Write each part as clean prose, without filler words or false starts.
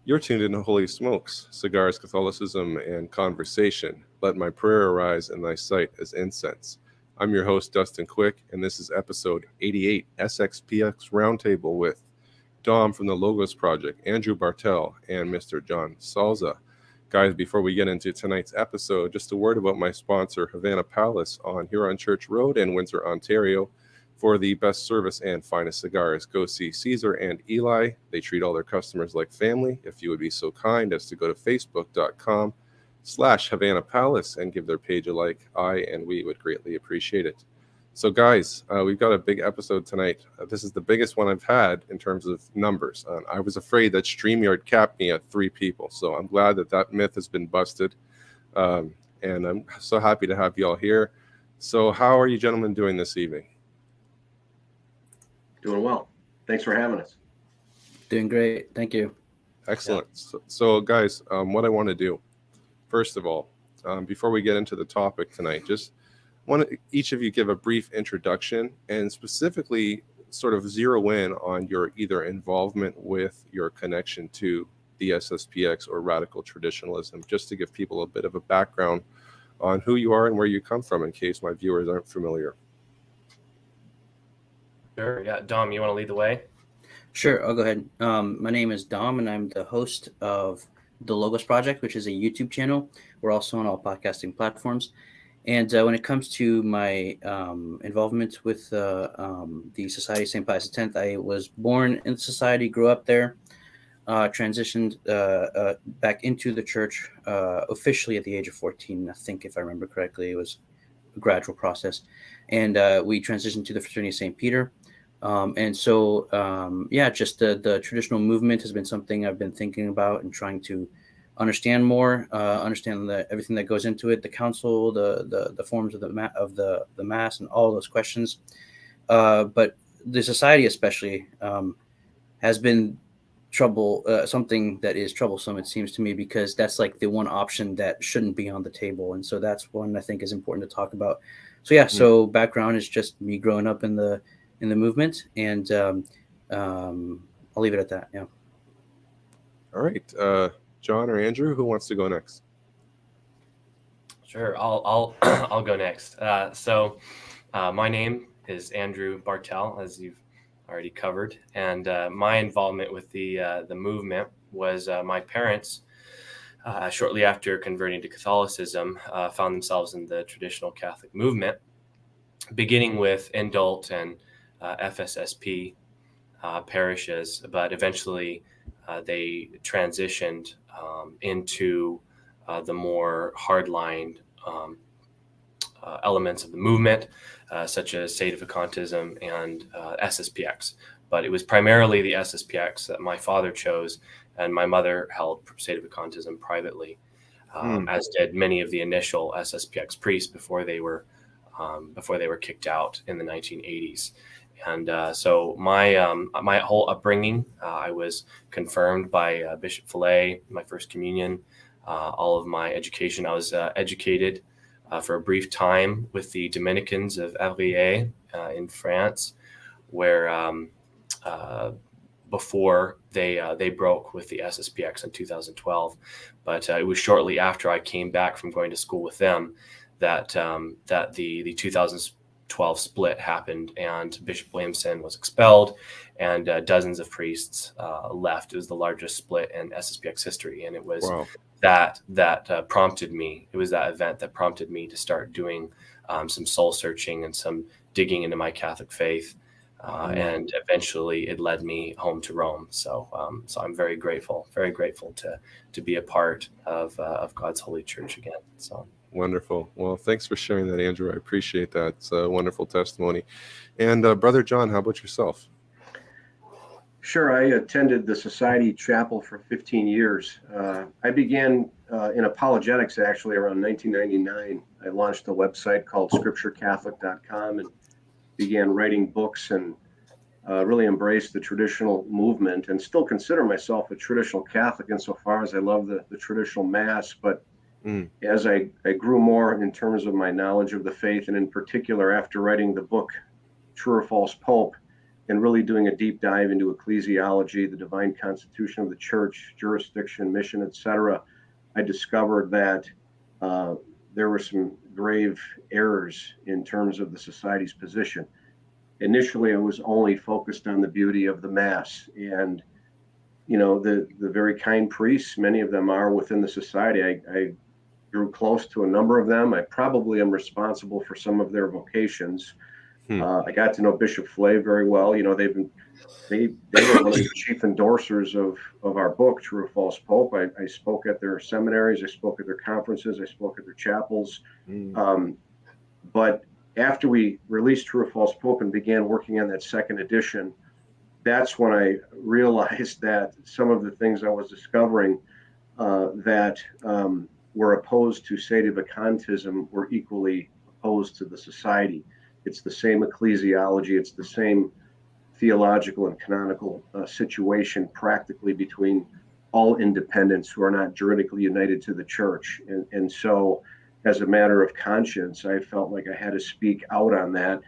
You're tuned in to Holy Smokes, Cigars, Catholicism, and Conversation. Let my prayer arise in thy sight as incense. I'm your host, Dustin Quick, and this is episode 88, SXPX Roundtable with Dom from the Logos Project, Andrew Bartel, and Mr. John Salza. Guys, before we get into tonight's episode, just a word about my sponsor, Havana Palace on Huron Church Road in Windsor, Ontario. For the best service and finest cigars, go see Caesar and Eli. They treat all their customers like family. If you would be so kind as to go to facebook.com/Havana Palace and give their page a like, and we would greatly appreciate it. So guys, we've got a big episode tonight. This is the biggest one I've had in terms of numbers. I was afraid that StreamYard capped me at 3 people. So I'm glad that myth has been busted. And I'm so happy to have you all here. So how are you gentlemen doing this evening? Doing well. Thanks for having us. Doing great. Thank you. Excellent. Yeah. So guys, what I want to do, first of all, before we get into the topic tonight, just want each of you give a brief introduction and specifically sort of zero in on your either involvement with your connection to the SSPX or radical traditionalism, just to give people a bit of a background on who you are and where you come from in case my viewers aren't familiar. Sure. Yeah. Dom, you want to lead the way? Sure. I'll go ahead. My name is Dom, and I'm the host of the Logos Project, which is a YouTube channel. We're also on all podcasting platforms. And when it comes to my involvement with the Society of St. Pius X, I was born in the society, grew up there, transitioned back into the church officially at the age of 14. I think, if I remember correctly, it was a gradual process. And we transitioned to the Fraternity of St. Peter. Just the traditional movement has been something I've been thinking about and trying to understand more, understand everything that goes into it, the council, the forms of the mass, and all those questions. But the society especially has been something that is troublesome, it seems to me, because that's like the one option that shouldn't be on the table. And so that's one I think is important to talk about. So yeah, so background is just me growing up in the movement, and I'll leave it at that. Yeah. All right, John or Andrew, who wants to go next? Sure, I'll go next. My name is Andrew Bartel, as you've already covered, and my involvement with the movement was my parents. Shortly after converting to Catholicism, found themselves in the traditional Catholic movement, beginning with indult and FSSP parishes, but eventually they transitioned into the more hardline elements of the movement, such as Sedevacantism and SSPX. But it was primarily the SSPX that my father chose, and my mother held Sedevacantism privately, as did many of the initial SSPX priests before they were kicked out in the 1980s. And so my whole upbringing, I was confirmed by Bishop Fillet, my first communion, all of my education. I was educated for a brief time with the Dominicans of Avrier in France, where before they broke with the SSPX in 2012. But it was shortly after I came back from going to school with them that the 2012 split happened, and Bishop Williamson was expelled, and dozens of priests left. It was the largest split in SSPX history, and it was that prompted me. It was that event that prompted me to start doing some soul searching and some digging into my Catholic faith, and eventually it led me home to Rome. So I'm very grateful to be a part of God's Holy Church again. So. Wonderful. Well, thanks for sharing that, Andrew. I appreciate that. It's a wonderful testimony. And Brother John, how about yourself? Sure. I attended the Society Chapel for 15 years. I began in apologetics actually around 1999. I launched a website called scripturecatholic.com and began writing books and really embraced the traditional movement, and still consider myself a traditional Catholic insofar as I love the traditional Mass. But as I grew more in terms of my knowledge of the faith, and in particular after writing the book True or False Pope, and really doing a deep dive into ecclesiology, the divine constitution of the church, jurisdiction, mission, etc., I discovered that there were some grave errors in terms of the society's position. Initially, I was only focused on the beauty of the Mass, and the very kind priests, many of them are within the society. I grew close to a number of them. I probably am responsible for some of their vocations. I got to know Bishop Flay very well. They were one of the chief endorsers of our book, True or False Pope. I spoke at their seminaries, I spoke at their conferences, I spoke at their chapels. But after we released True or False Pope and began working on that second edition, that's when I realized that some of the things I was discovering that were opposed to sedevacantism were equally opposed to the society. It's the same ecclesiology, it's the same theological and canonical situation practically between all independents who are not juridically united to the church. And so, as a matter of conscience, I felt like I had to speak out on that,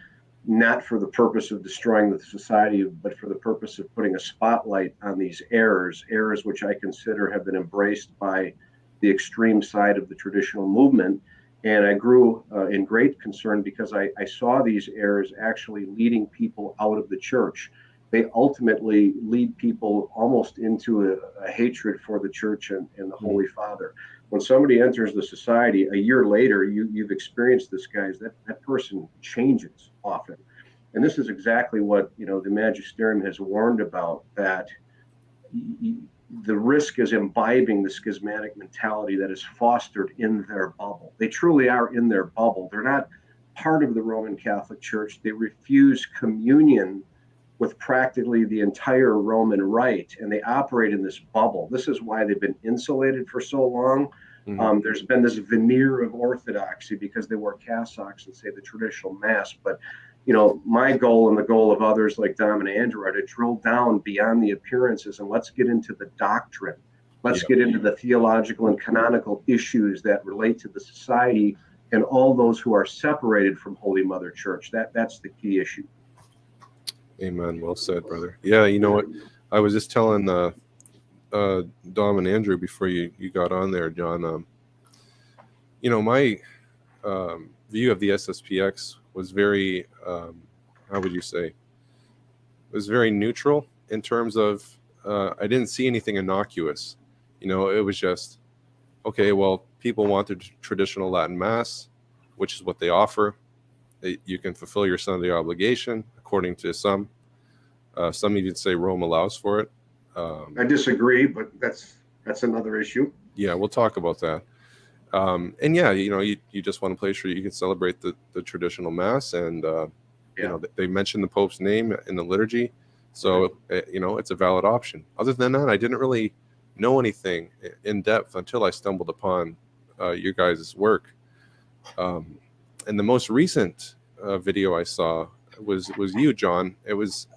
not for the purpose of destroying the society, but for the purpose of putting a spotlight on these errors which I consider have been embraced by the extreme side of the traditional movement. And I grew in great concern because I saw these errors actually leading people out of the church. They ultimately lead people almost into a hatred for the church and the Holy Father. When somebody enters the society, a year later, you've experienced this, guys, that person changes often. And this is exactly what the magisterium has warned about, that the risk is imbibing the schismatic mentality that is fostered in their bubble. They truly are in their bubble. They're not part of the Roman Catholic Church. They refuse communion with practically the entire Roman Rite, and they operate in this bubble. This is why they've been insulated for so long. There's been this veneer of orthodoxy because they wear cassocks and say the traditional Mass. But my goal and the goal of others like Dom and Andrew are to drill down beyond the appearances and let's get into the doctrine. Let's get into the theological and canonical issues that relate to the society and all those who are separated from Holy Mother Church. That's the key issue. Amen. Well said, brother. Yeah, you know what? I was just telling Dom and Andrew before you got on there, John. My view of the SSPX was very, how would you say? It was very neutral in terms of I didn't see anything innocuous. It was just, okay, well, people want the traditional Latin Mass, which is what they offer. You can fulfill your Sunday obligation, according to some. Some even say Rome allows for it. I disagree, but that's another issue. Yeah, we'll talk about that. And yeah, you just want a place where you can celebrate the traditional Mass, and they mention the Pope's name in the liturgy, so it's a valid option. Other than that, I didn't really know anything in depth until I stumbled upon your guys' work. And the most recent video I saw was you, John. It was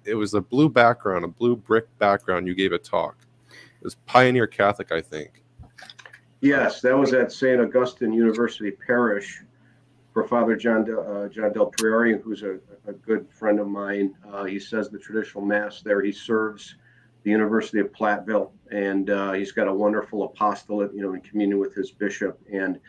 it was a blue background, a blue brick background. You gave a talk. It was Pioneer Catholic, I think. Yes, that was at St. Augustine University Parish for Father John Del Priori, who's a good friend of mine. He says the traditional Mass there. He serves the University of Platteville, and he's got a wonderful apostolate, in communion with his bishop. And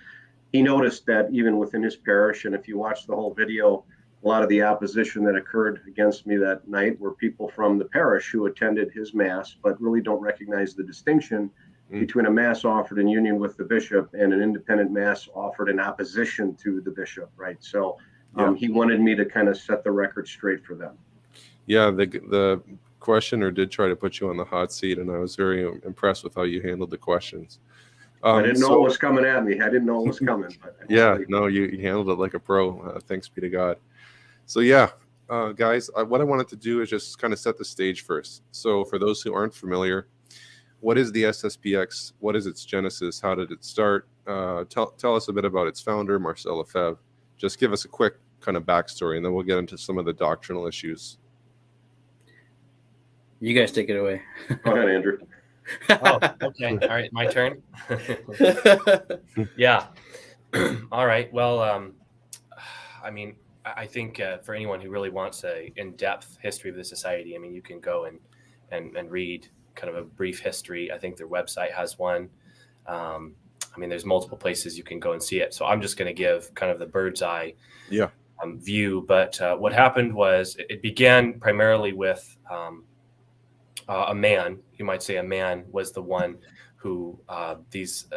he noticed that even within his parish, and if you watch the whole video, a lot of the opposition that occurred against me that night were people from the parish who attended his Mass, but really don't recognize the distinction between a Mass offered in union with the bishop and an independent Mass offered in opposition to the bishop, right? So he wanted me to kind of set the record straight for them. Yeah, the questioner did try to put you on the hot seat, and I was very impressed with how you handled the questions. I didn't know it was coming at me. I didn't know it was coming. But you handled it like a pro. Thanks be to God. So yeah, guys, what I wanted to do is just kind of set the stage first. So for those who aren't familiar, what is the SSPX? What is its genesis? How did it start? Tell us a bit about its founder, Marcel Lefebvre. Just give us a quick kind of backstory, and then we'll get into some of the doctrinal issues. You guys take it away. Go ahead, Andrew. Oh, okay. All right, my turn. Yeah. All right. Well, I think for anyone who really wants a in-depth history of the society, I mean, you can go and read kind of a brief history. I think their website has one. I mean, there's multiple places you can go and see it. So I'm just going to give kind of the bird's eye view. But what happened was it began primarily with a man. You might say a man was the one who these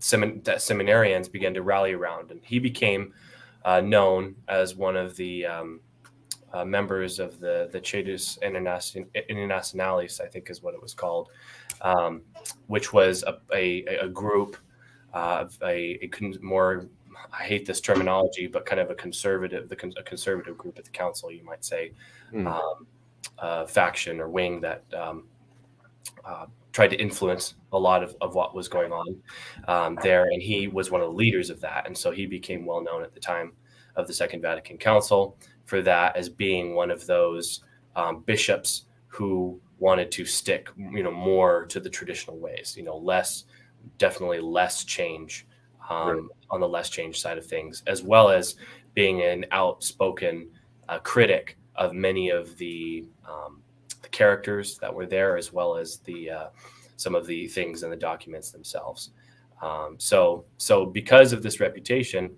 seminarians began to rally around, and he became known as one of the members of the Cetus Internationalis, I think is what it was called, which was a group of a more, I hate this terminology, but kind of a conservative group at the council, you might say, faction or wing that tried to influence a lot of what was going on there. And he was one of the leaders of that. And so he became well known at the time of the Second Vatican Council for that, as being one of those bishops who wanted to stick, more to the traditional ways, definitely less change on the less change side of things, as well as being an outspoken critic of many of the characters that were there, as well as the some of the things in the documents themselves. So because of this reputation,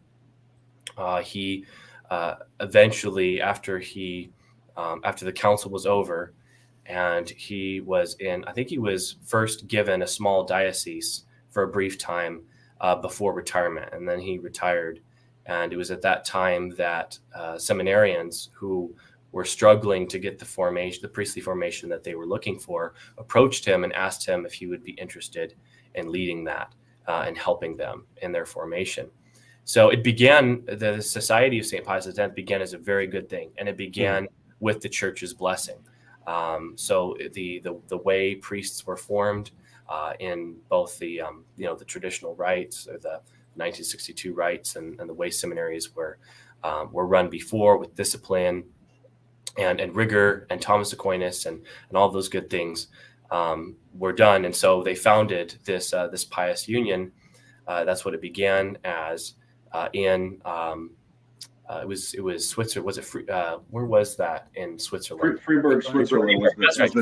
he eventually, after the council was over, and he was I think he was first given a small diocese for a brief time before retirement, and then he retired. And it was at that time that seminarians who were struggling to get the priestly formation that they were looking for, approached him and asked him if he would be interested in leading that and helping them in their formation. So it began, the Society of St. Pius X began as a very good thing, and it began with the church's blessing. So the way priests were formed in both the traditional rites, or the 1962 rites, and the way seminaries were run before, with discipline and rigor and Thomas Aquinas and all those good things were done. And so they founded this pious union. That's what it began as it was Switzerland. Was it where was that in Switzerland? Freiburg, Switzerland. That's right.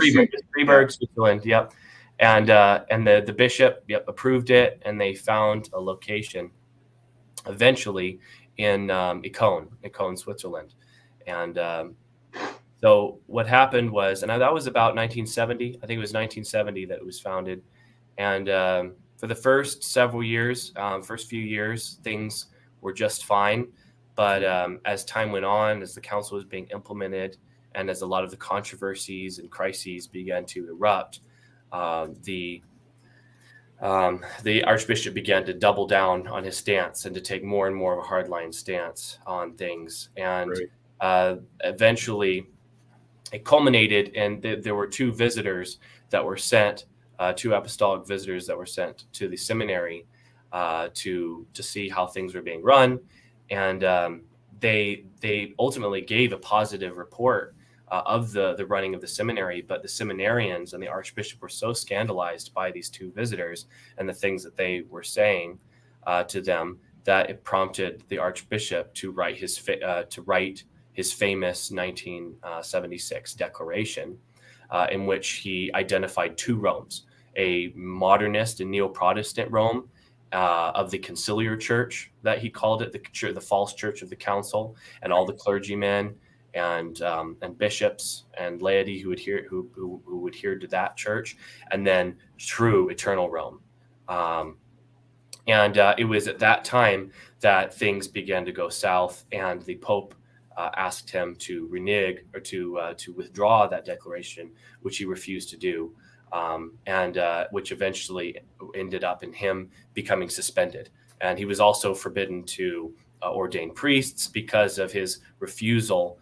Freiburg, Switzerland. Yep. And the bishop approved it, and they found a location eventually in Icon, Switzerland. And so what happened was, and that was about 1970. I think it was 1970 that it was founded. And for the first few years, things were just fine. But as time went on, as the council was being implemented, and as a lot of the controversies and crises began to erupt, the archbishop began to double down on his stance and to take more and more of a hardline stance on things. And eventually it culminated, and there were two visitors that were sent, two apostolic visitors that were sent to the seminary to see how things were being run. And they ultimately gave a positive report of the running of the seminary, but the seminarians and the archbishop were so scandalized by these two visitors and the things that they were saying to them, that it prompted the archbishop to write his famous 1976 declaration, in which he identified two Romes: a modernist and neo-Protestant Rome, of the conciliar church, that he called it, the false church of the council, and all the clergymen and bishops and laity who would adhere to that church, and then true eternal Rome. And it was at that time that things began to go south, and the Pope asked him to renege, or to withdraw that declaration, which he refused to do. And which eventually ended up in him becoming suspended. And he was also forbidden to ordain priests because of his refusal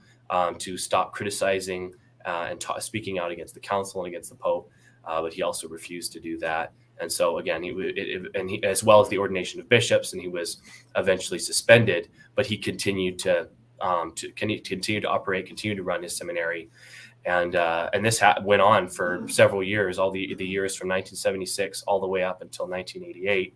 to stop criticizing and speaking out against the council and against the Pope. But he also refused to do that. And so again, he, as well as the ordination of bishops, and he was eventually suspended. But he continued to continue to operate, continue to run his seminary. And this went on for several years, all the years from 1976 all the way up until 1988,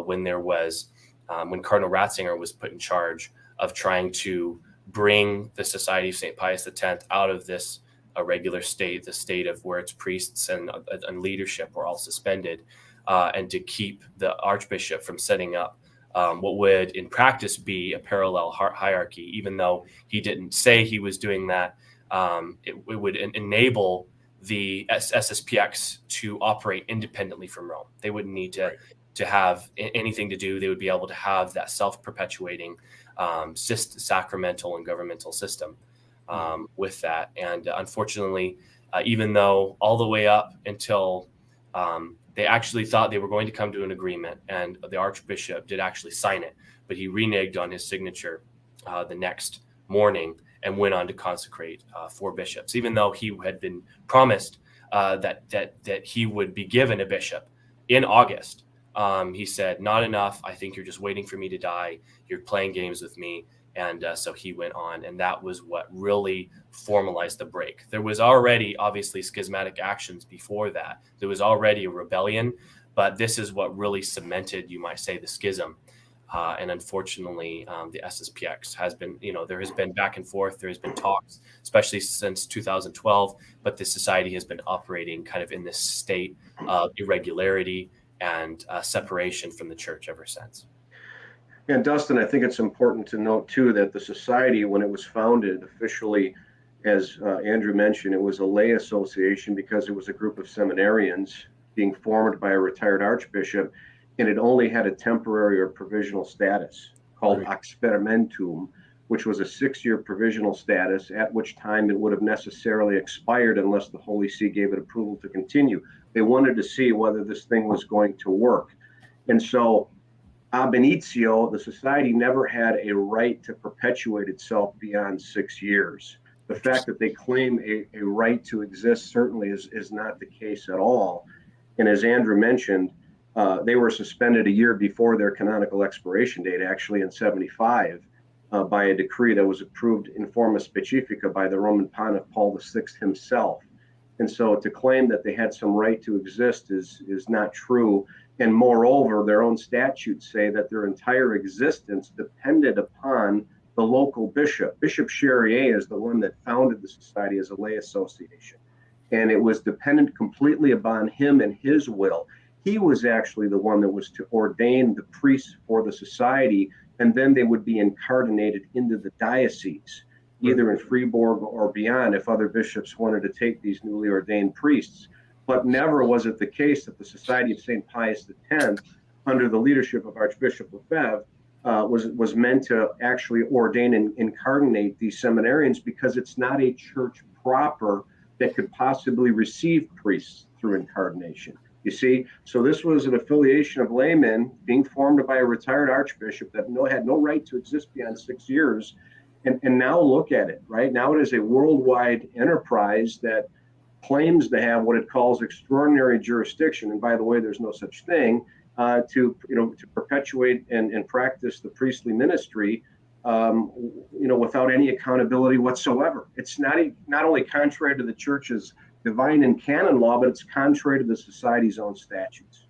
when Cardinal Ratzinger was put in charge of trying to bring the Society of St. Pius X out of this irregular state, the state of where its priests and leadership were all suspended, and to keep the Archbishop from setting up what would in practice be a parallel hierarchy. Even though he didn't say he was doing that, it would enable the SSPX to operate independently from Rome. They wouldn't need to have anything to do. They would be able to have that self-perpetuating sacramental and governmental system with that. And unfortunately, even though all the way up until they actually thought they were going to come to an agreement, and the Archbishop did actually sign it, but he reneged on his signature the next morning and went on to consecrate 4 bishops, even though he had been promised that he would be given a bishop in August. He said, "Not enough. I think you're just waiting for me to die. You're playing games with me." And so he went on, and that was what really formalized the break. There was already obviously schismatic actions before that. There was already a rebellion, but this is what really cemented, you might say, the schism. And unfortunately, the SSPX has been, there has been back and forth. There has been talks, especially since 2012, but the society has been operating kind of in this state of irregularity and separation from the church ever since. And Dustin, I think it's important to note too that the society, when it was founded officially, as Andrew mentioned, it was a lay association because it was a group of seminarians being formed by a retired archbishop, and it only had a temporary or provisional status called experimentum, which was a 6-year provisional status, at which time it would have necessarily expired unless the Holy See gave it approval to continue. They wanted to see whether this thing was going to work. And so ab initio, the society never had a right to perpetuate itself beyond 6 years. The fact that they claim a right to exist certainly is not the case at all. And as Andrew mentioned, they were suspended a year before their canonical expiration date, actually in 75, by a decree that was approved in forma specifica by the Roman Pontiff Paul VI himself. And so to claim that they had some right to exist is not true. And moreover, their own statutes say that their entire existence depended upon the local bishop. Bishop Charrier is the one that founded the society as a lay association. And it was dependent completely upon him and his will. He was actually the one that was to ordain the priests for the society, and then they would be incarnated into the diocese, either in Fribourg or beyond, if other bishops wanted to take these newly ordained priests. But never was it the case that the Society of St. Pius X, under the leadership of Archbishop Lefebvre, was meant to actually ordain and incarnate these seminarians, because it's not a church proper that could possibly receive priests through incarnation. You see, so this was an affiliation of laymen being formed by a retired archbishop that had no right to exist beyond 6 years. And now look at it, right? Now it is a worldwide enterprise that claims to have what it calls extraordinary jurisdiction. And by the way, there's no such thing to perpetuate and practice the priestly ministry, without any accountability whatsoever. It's not only contrary to the church's divine and canon law, but it's contrary to the society's own statutes.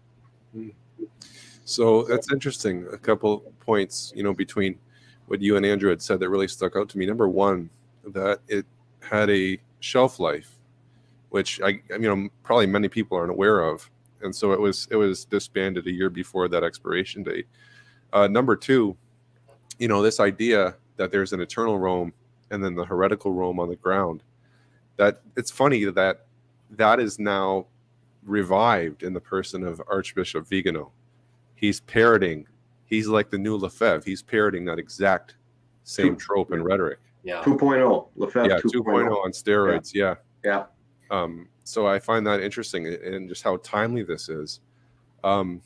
So that's interesting. A couple points, between what you and Andrew had said that really stuck out to me. Number one, that it had a shelf life, which probably many people aren't aware of, and so it was disbanded a year before that expiration date. Number two, this idea that there's an eternal Rome and then the heretical Rome on the ground. That it's funny that is now revived in the person of Archbishop Vigano. He's like the new Lefebvre. He's parroting that exact same trope and rhetoric. Yeah. 2.0. Lefebvre 2.0 on steroids. Yeah. So I find that interesting, and just how timely this is. I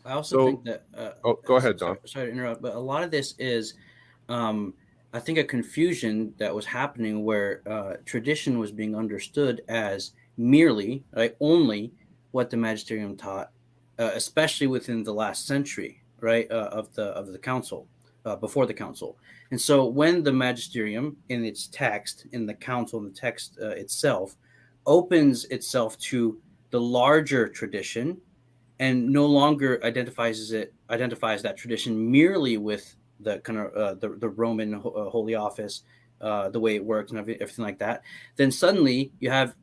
also think that. Go ahead, Don. Sorry to interrupt, but a lot of this is, I think, a confusion that was happening where tradition was being understood as merely, only what the magisterium taught, especially within the last century, of the council, before the council. And so when the magisterium in its text, in the council, in the text itself, opens itself to the larger tradition and no longer identifies that tradition merely with the kind of the Roman Holy Office, the way it works and everything like that, then suddenly you have,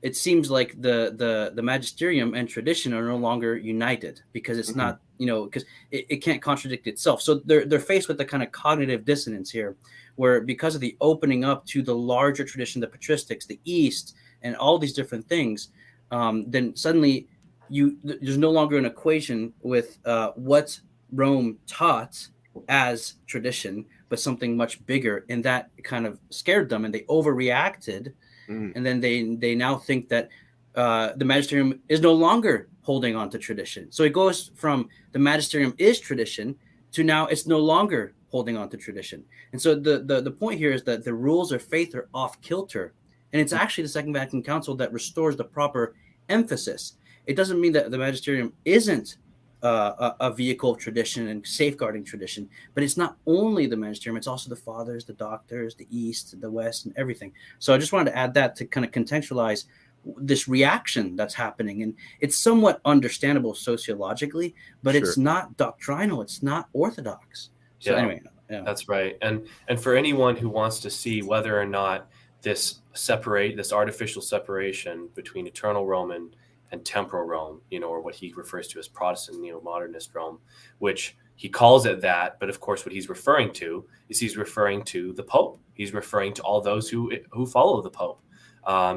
it seems like the magisterium and tradition are no longer united, because it's not, because it can't contradict itself. So they're faced with the kind of cognitive dissonance here, where because of the opening up to the larger tradition, the patristics, the East, and all these different things, then suddenly there's no longer an equation with what Rome taught as tradition, but something much bigger, and that kind of scared them, and they overreacted. And then they now think that the magisterium is no longer holding on to tradition. So it goes from the magisterium is tradition to now it's no longer holding on to tradition. And so the point here is that the rules of faith are off kilter. And it's actually the Second Vatican Council that restores the proper emphasis. It doesn't mean that the magisterium isn't a vehicle of tradition and safeguarding tradition, but it's not only the magisterium, it's also the fathers, the doctors, the East, the West, and everything. So I just wanted to add that to kind of contextualize this reaction that's happening. And it's somewhat understandable sociologically, but It's not doctrinal, it's not orthodox. So anyway, that's right. And for anyone who wants to see whether or not this artificial separation between eternal Roman and temporal Rome, or what he refers to as Protestant neo-modernist Rome, which he calls it that, but of course what he's referring to the Pope. He's referring to all those who follow the Pope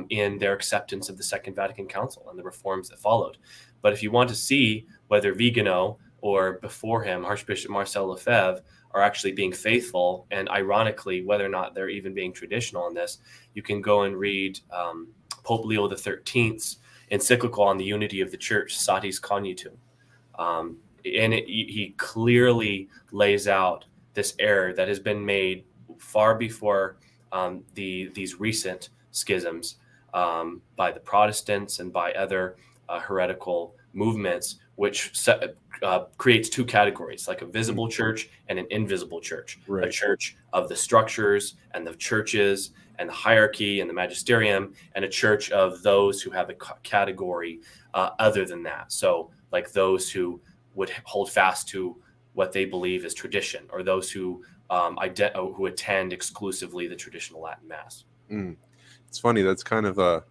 in their acceptance of the Second Vatican Council and the reforms that followed. But if you want to see whether Vigano or before him Archbishop Marcel Lefebvre are actually being faithful, and ironically whether or not they're even being traditional in this, you can go and read Pope Leo XIII's encyclical on the unity of the Church, Satis Cognitum. And he clearly lays out this error that has been made far before these recent schisms by the Protestants and by other heretical movements, which creates two categories, like a visible church and an invisible church. Right. A church of the structures and the churches and the hierarchy and the magisterium, and a church of those who have a category other than that. So like those who would hold fast to what they believe is tradition, or those who attend exclusively the traditional Latin Mass. It's funny. That's kind of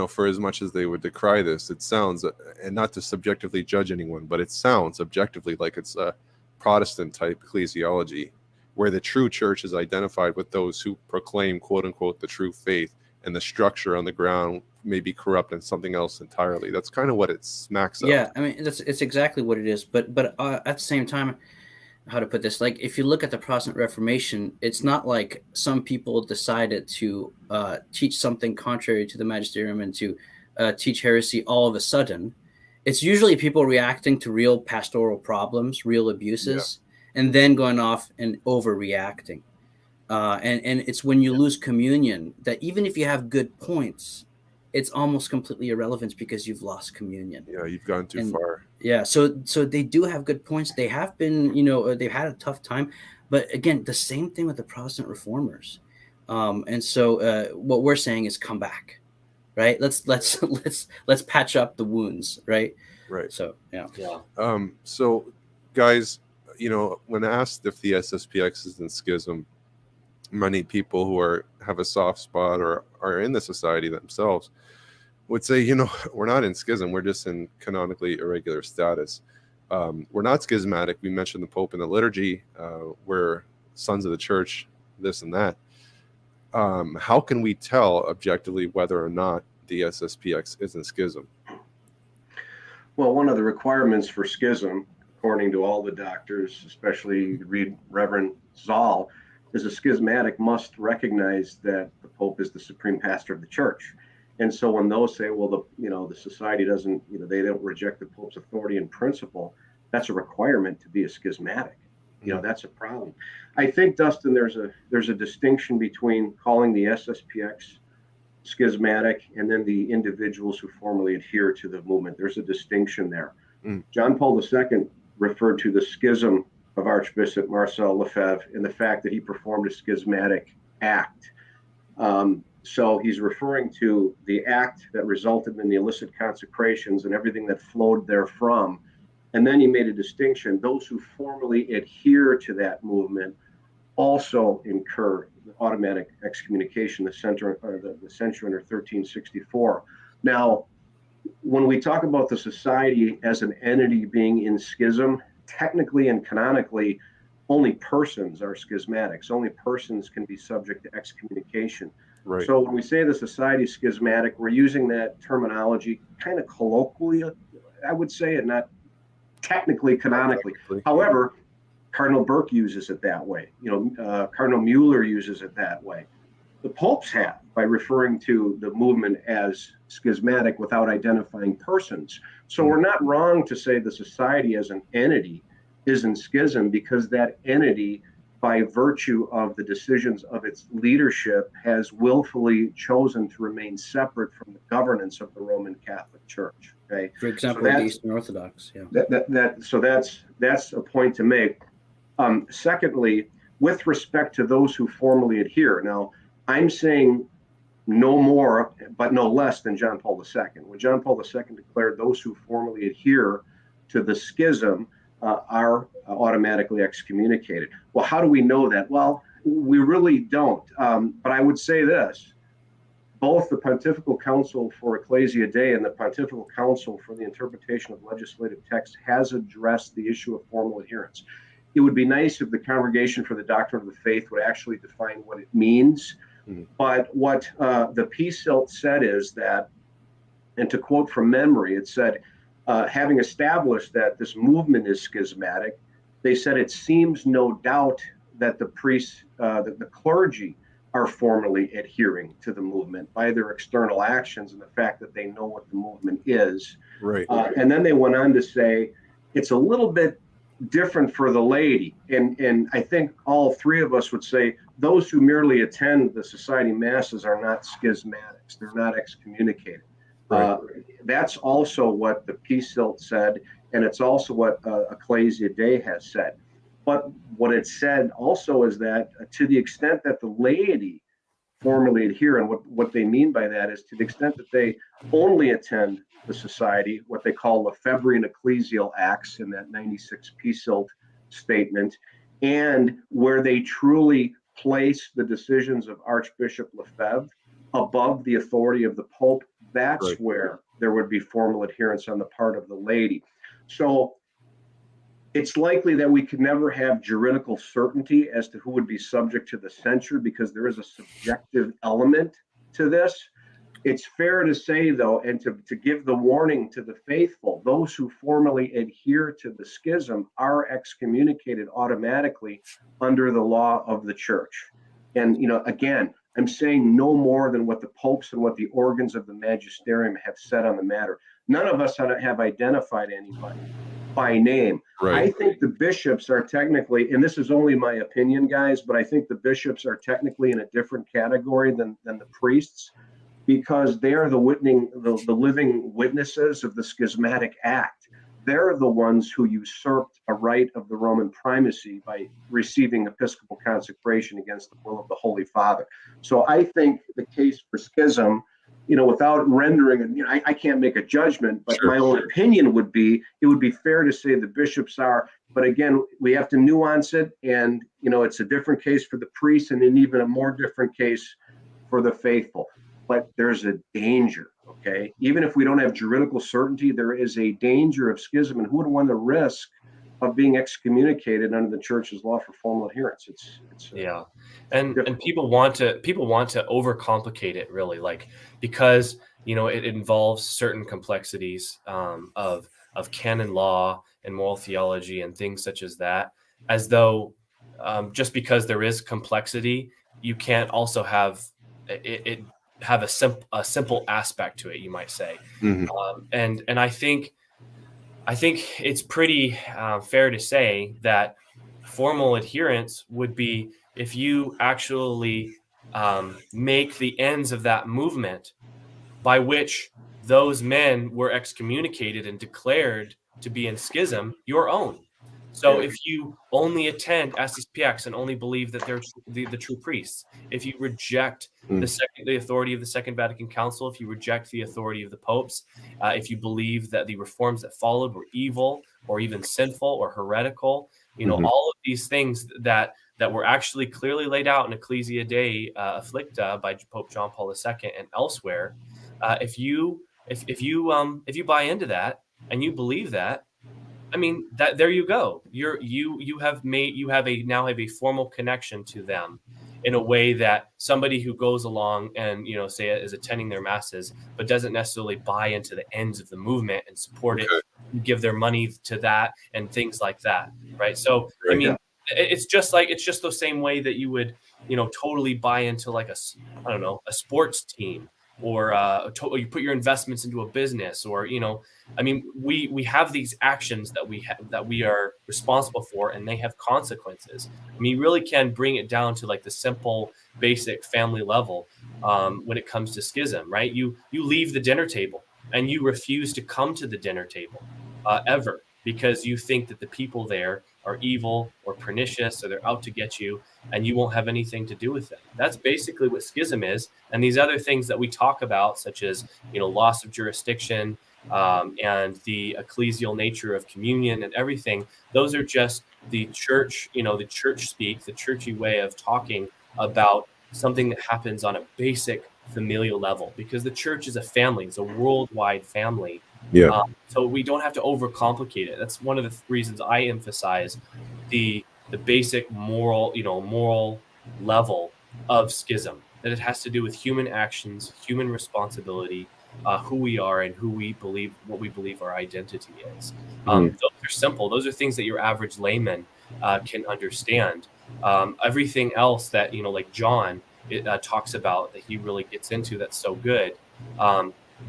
for as much as they would decry this, it sounds, and not to subjectively judge anyone, but it sounds objectively like it's a Protestant type ecclesiology, where the true church is identified with those who proclaim, quote unquote, the true faith, and the structure on the ground may be corrupt and something else entirely. That's kind of what it smacks of. Yeah, I mean, it's exactly what it is. But at the same time, how to put this, like if you look at the Protestant Reformation, it's not like some people decided to teach something contrary to the magisterium and to teach heresy all of a sudden. It's usually people reacting to real pastoral problems, real abuses, and then going off and overreacting. And it's when you lose communion that even if you have good points, it's almost completely irrelevant because you've lost communion. Yeah, you've gone too far. Yeah, so they do have good points. They have been, they've had a tough time, but again, the same thing with the Protestant reformers. And so what we're saying is come back, right? Let's patch up the wounds, right? Right. So yeah. So guys, when asked if the SSPX is in schism, many people who have a soft spot or are in the society themselves would say, we're not in schism. We're just in canonically irregular status. We're not schismatic. We mentioned the Pope in the liturgy. We're sons of the church, this and that. How can we tell objectively whether or not the SSPX is in schism? Well, one of the requirements for schism, according to all the doctors, especially read Reverend Zoll, is a schismatic must recognize that the Pope is the supreme pastor of the church. And so when those say, well, the society doesn't, they don't reject the Pope's authority in principle, that's a requirement to be a schismatic. That's a problem. I think, Dustin, there's a distinction between calling the SSPX schismatic and then the individuals who formally adhere to the movement. There's a distinction there. John Paul II referred to the schism of Archbishop Marcel Lefebvre in the fact that he performed a schismatic act. So he's referring to the act that resulted in the illicit consecrations and everything that flowed therefrom, And then he made a distinction. Those who formally adhere to that movement also incur automatic excommunication, the censure under 1364. Now, when we talk about the society as an entity being in schism, technically and canonically, only persons are schismatics. Only persons can be subject to excommunication. Right. So when we say the society is schismatic, we're using that terminology kind of colloquially, I would say, and not technically canonically. However, Cardinal Burke uses it that way. Cardinal Mueller uses it that way. The popes have, by referring to the movement as schismatic without identifying persons. So we're not wrong to say the society as an entity is in schism, because that entity, by virtue of the decisions of its leadership, has willfully chosen to remain separate from the governance of the Roman Catholic Church. Okay. For example, so the Eastern Orthodox. Yeah. That's a point to make. Secondly, with respect to those who formally adhere, now I'm saying no more, but no less than John Paul II. When John Paul II declared those who formally adhere to the schism are automatically excommunicated. Well, how do we know that? Well, we really don't. But I would say this: both the Pontifical Council for Ecclesia Dei and the Pontifical Council for the Interpretation of Legislative Text has addressed the issue of formal adherence. It would be nice if the Congregation for the Doctrine of the Faith would actually define what it means. Mm-hmm. But what the P-Silt said is that, and to quote from memory, it said, having established that this movement is schismatic, they said it seems no doubt that the priests, that the clergy are formally adhering to the movement by their external actions and the fact that they know what the movement is. Right. And then they went on to say it's a little bit different for the laity. And I think all three of us would say those who merely attend the society masses are not schismatics. They're not excommunicated. Right. That's also what the P-Silt said, and it's also what Ecclesia Dei has said. But what it said also is that to the extent that the laity formally adhere, and what they mean by that is to the extent that they only attend the society, what they call Lefebvrean ecclesial acts in that 96 P-Silt statement, and where they truly place the decisions of Archbishop Lefebvre above the authority of the Pope, that's right, where there would be formal adherence on the part of the laity. So it's likely that we could never have juridical certainty as to who would be subject to the censure, because there is a subjective element to this. It's fair to say, though, and to give the warning to the faithful, those who formally adhere to the schism are excommunicated automatically under the law of the church. And, again, I'm saying no more than what the popes and what the organs of the magisterium have said on the matter. None of us have identified anybody by name. Right. I think the bishops are technically, and this is only my opinion, guys, but I think the bishops are technically in a different category than the priests, because they are the living witnesses of the schismatic act. They're the ones who usurped a right of the Roman primacy by receiving episcopal consecration against the will of the Holy Father. So I think the case for schism, without rendering, I can't make a judgment, but my own opinion would be, it would be fair to say the bishops are, but again, we have to nuance it, and, it's a different case for the priests and an even a more different case for the faithful. But there's a danger, okay? Even if we don't have juridical certainty, there is a danger of schism, and who would want the risk of being excommunicated under the church's law for formal adherence? It's yeah, and people want to overcomplicate it, really, because it involves certain complexities of canon law and moral theology and things such as that, as though just because there is complexity, you can't also have it have a simple aspect to it, you might say. Mm-hmm. And I think it's pretty fair to say that formal adherence would be if you actually make the ends of that movement by which those men were excommunicated and declared to be in schism your own. So if you only attend SSPX and only believe that they're the true priests, if you reject the authority of the Second Vatican Council, if you reject the authority of the popes, if you believe that the reforms that followed were evil or even sinful or heretical, all of these things that were actually clearly laid out in Ecclesia Dei Afflicta by Pope John Paul II and elsewhere, if you buy into that and you believe that, I mean, that there you go. You have a formal connection to them in a way that somebody who goes along and say is attending their masses but doesn't necessarily buy into the ends of the movement and support it, give their money to that and things like that, right? So I mean, it's just the same way that you would totally buy into like a sports team, or you put your investments into a business, or I mean, we have these actions that we are responsible for, and they have consequences. I mean, you really can bring it down to like the simple, basic family level when it comes to schism, right? You leave the dinner table and you refuse to come to the dinner table ever, because you think that the people there are evil or pernicious, or they're out to get you, and you won't have anything to do with them. That's basically what schism is. And these other things that we talk about, such as loss of jurisdiction, and the ecclesial nature of communion and everything, those are just the church, the church speak, the churchy way of talking about something that happens on a basic familial level, because the church is a family. It's a worldwide family. Yeah. So we don't have to overcomplicate it. That's one of the reasons I emphasize the basic moral level of schism, that it has to do with human actions, human responsibility, who we are, and what we believe our identity is. Those are simple. Those are things that your average layman can understand. Everything else that like John talks about, that he really gets into, that's so good.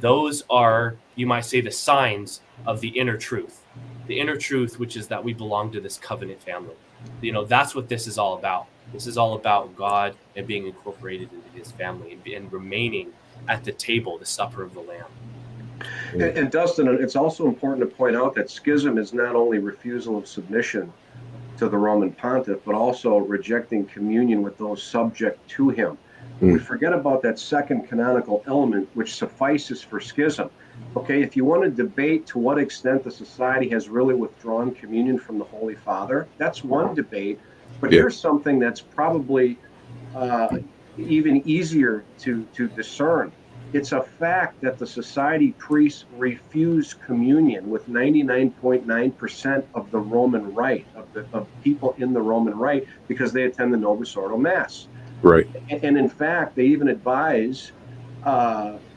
Those are, you might say, the signs of the inner truth. The inner truth, which is that we belong to this covenant family. That's what this is all about. This is all about God and being incorporated into his family and remaining at the table, the supper of the Lamb. And Dustin, it's also important to point out that schism is not only refusal of submission to the Roman pontiff, but also rejecting communion with those subject to him. We forget about that second canonical element, which suffices for schism. Okay, if you want to debate to what extent the society has really withdrawn communion from the Holy Father, that's one debate. But here's something that's probably even easier to discern. It's a fact that the society priests refuse communion with 99.9% of the Roman Rite, of people in the Roman Rite, because they attend the Novus Ordo Mass. Right. And in fact, they even advise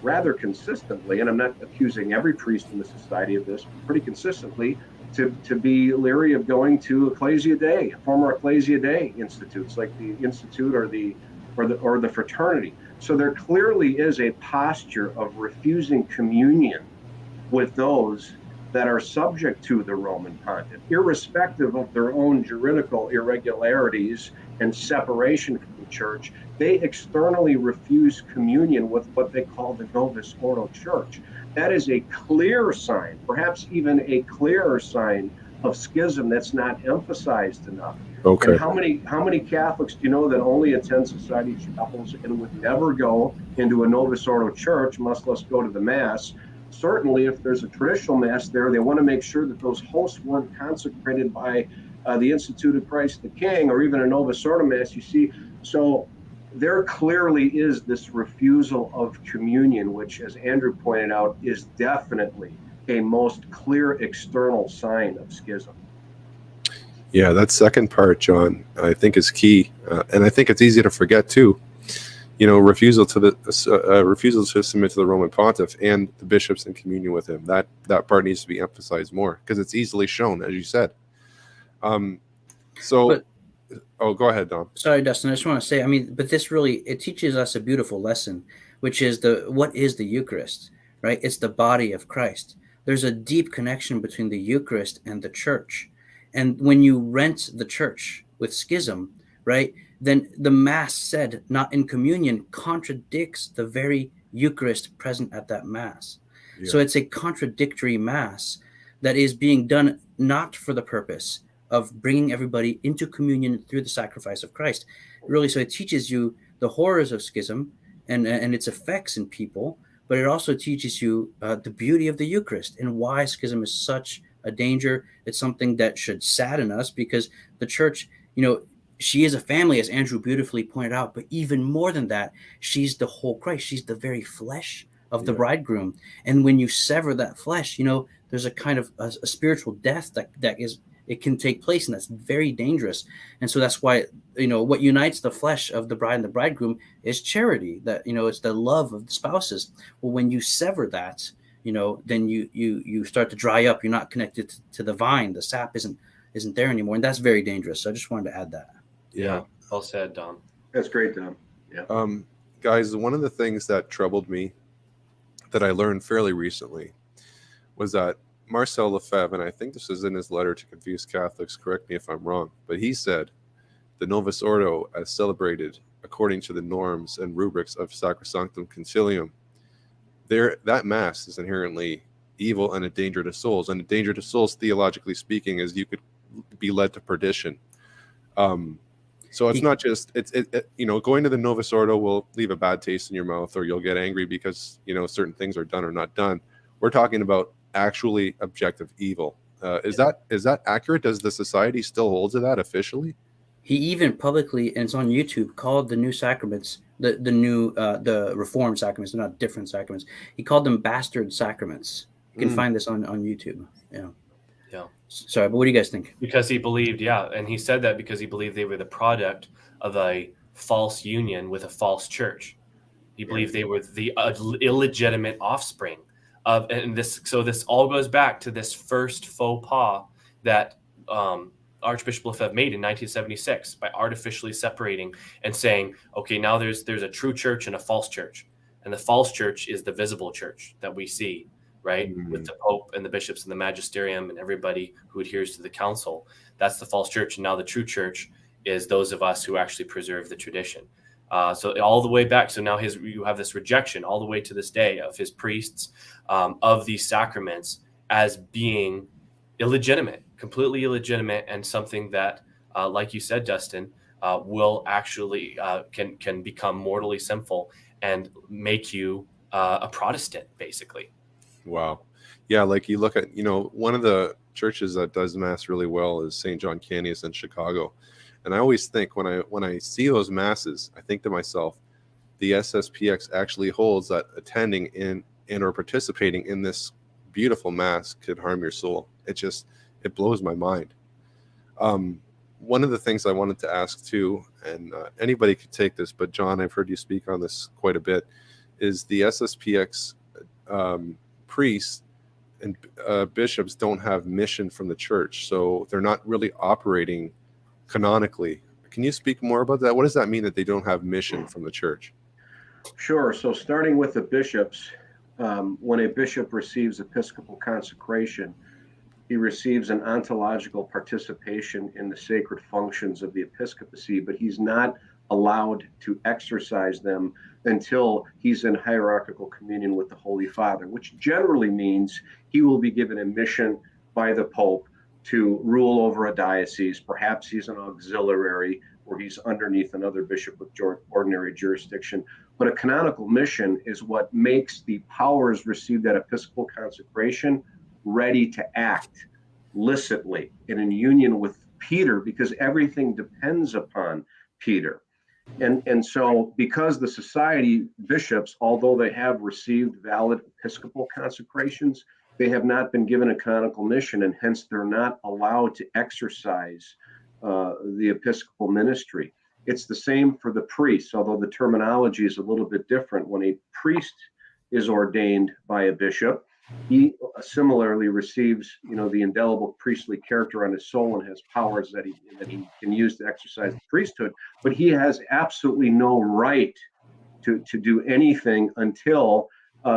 rather consistently, and I'm not accusing every priest in the society of this, but pretty consistently, to be leery of going to Ecclesia Dei, former Ecclesia Dei institutes, like the Institute or the fraternity. So there clearly is a posture of refusing communion with those that are subject to the Roman pontiff, irrespective of their own juridical irregularities and separation from the church. They externally refuse communion with what they call the Novus Ordo Church. That is a clear sign, perhaps even a clearer sign of schism that's not emphasized enough. Okay. And how many Catholics do you know that only attend society chapels and would never go into a Novus Ordo church, much less go to the Mass? Certainly, if there's a traditional Mass there, they want to make sure that those hosts weren't consecrated by the Institute of Christ the King, or even a Novus Ordo Mass, you see. So there clearly is this refusal of communion, which, as Andrew pointed out, is definitely a most clear external sign of schism. Yeah, that second part, John, I think is key, and I think it's easy to forget too. Refusal to submit to the Roman Pontiff and the bishops in communion with him. That part needs to be emphasized more, because it's easily shown, as you said. Go ahead, Dom. Sorry, Dustin. I just want to say, but this really, it teaches us a beautiful lesson, which is what is the Eucharist, right? It's the body of Christ. There's a deep connection between the Eucharist and the church. And when you rent the church with schism, right, then the Mass said not in communion contradicts the very Eucharist present at that Mass. Yeah. So it's a contradictory Mass that is being done not for the purpose of bringing everybody into communion through the sacrifice of Christ. Really, so it teaches you the horrors of schism and its effects in people, but it also teaches you the beauty of the Eucharist and why schism is such a danger. It's something that should sadden us, because the church, she is a family, as Andrew beautifully pointed out, but even more than that, she's the whole Christ. She's the very flesh of the bridegroom. And when you sever that flesh, there's a kind of a spiritual death it can take place, and that's very dangerous. And so that's why, what unites the flesh of the bride and the bridegroom is charity, that, it's the love of the spouses. Well, when you sever that, then you start to dry up. You're not connected to the vine. The sap isn't there anymore. And that's very dangerous. So I just wanted to add that. Yeah. Well said, Dom. That's great, Dom. Yeah. Guys, one of the things that troubled me that I learned fairly recently was that Marcel Lefebvre, and I think this is in his letter to Confused Catholics, correct me if I'm wrong, but he said the Novus Ordo, as celebrated according to the norms and rubrics of Sacrosanctum Concilium, that Mass is inherently evil and a danger to souls. And a danger to souls, theologically speaking, is you could be led to perdition. So it's not just going to the Novus Ordo will leave a bad taste in your mouth, or you'll get angry because certain things are done or not done. We're talking about actually objective evil. Is that accurate? Does the society still hold to that officially? He even publicly, and it's on YouTube, called the new sacraments, the Reformed sacraments, they're not different sacraments. He called them bastard sacraments. You can find this on YouTube. Yeah. Sorry, but what do you guys think? Because he believed, and he said that because he believed they were the product of a false union with a false church. He believed they were the illegitimate offspring of, and this. So this all goes back to this first faux pas that Archbishop Lefebvre made in 1976 by artificially separating and saying, okay, now there's a true church and a false church, and the false church is the visible church that we see. Right, with the Pope and the bishops and the magisterium and everybody who adheres to the council. That's the false church. And now the true church is those of us who actually preserve the tradition. So all the way back. So now you have this rejection all the way to this day of his priests, of these sacraments as being illegitimate, completely illegitimate, and something that, like you said, Dustin, will actually can become mortally sinful and make you a Protestant, basically. Wow. Yeah, like you look at, one of the churches that does Mass really well is St. John Cannius in Chicago. And I always think when I see those Masses, I think to myself, the SSPX actually holds that attending in or participating in this beautiful Mass could harm your soul. It blows my mind. One of the things I wanted to ask too, and anybody could take this, but John, I've heard you speak on this quite a bit, is the SSPX priests and bishops don't have mission from the church, so they're not really operating canonically. Can you speak more about that? What does that mean that they don't have mission from the church? Sure. So starting with the bishops, when a bishop receives episcopal consecration, he receives an ontological participation in the sacred functions of the episcopacy, but he's not allowed to exercise them until he's in hierarchical communion with the Holy Father, which generally means he will be given a mission by the Pope to rule over a diocese. Perhaps he's an auxiliary or he's underneath another bishop with ordinary jurisdiction. But a canonical mission is what makes the powers received at episcopal consecration ready to act licitly and in union with Peter, because everything depends upon Peter. And so because the society bishops, although they have received valid episcopal consecrations, they have not been given a canonical mission, and hence they're not allowed to exercise the episcopal ministry. It's the same for the priests, although the terminology is a little bit different. When a priest is ordained by a bishop, he similarly receives, the indelible priestly character on his soul and has powers that he can use to exercise the priesthood. But he has absolutely no right to do anything until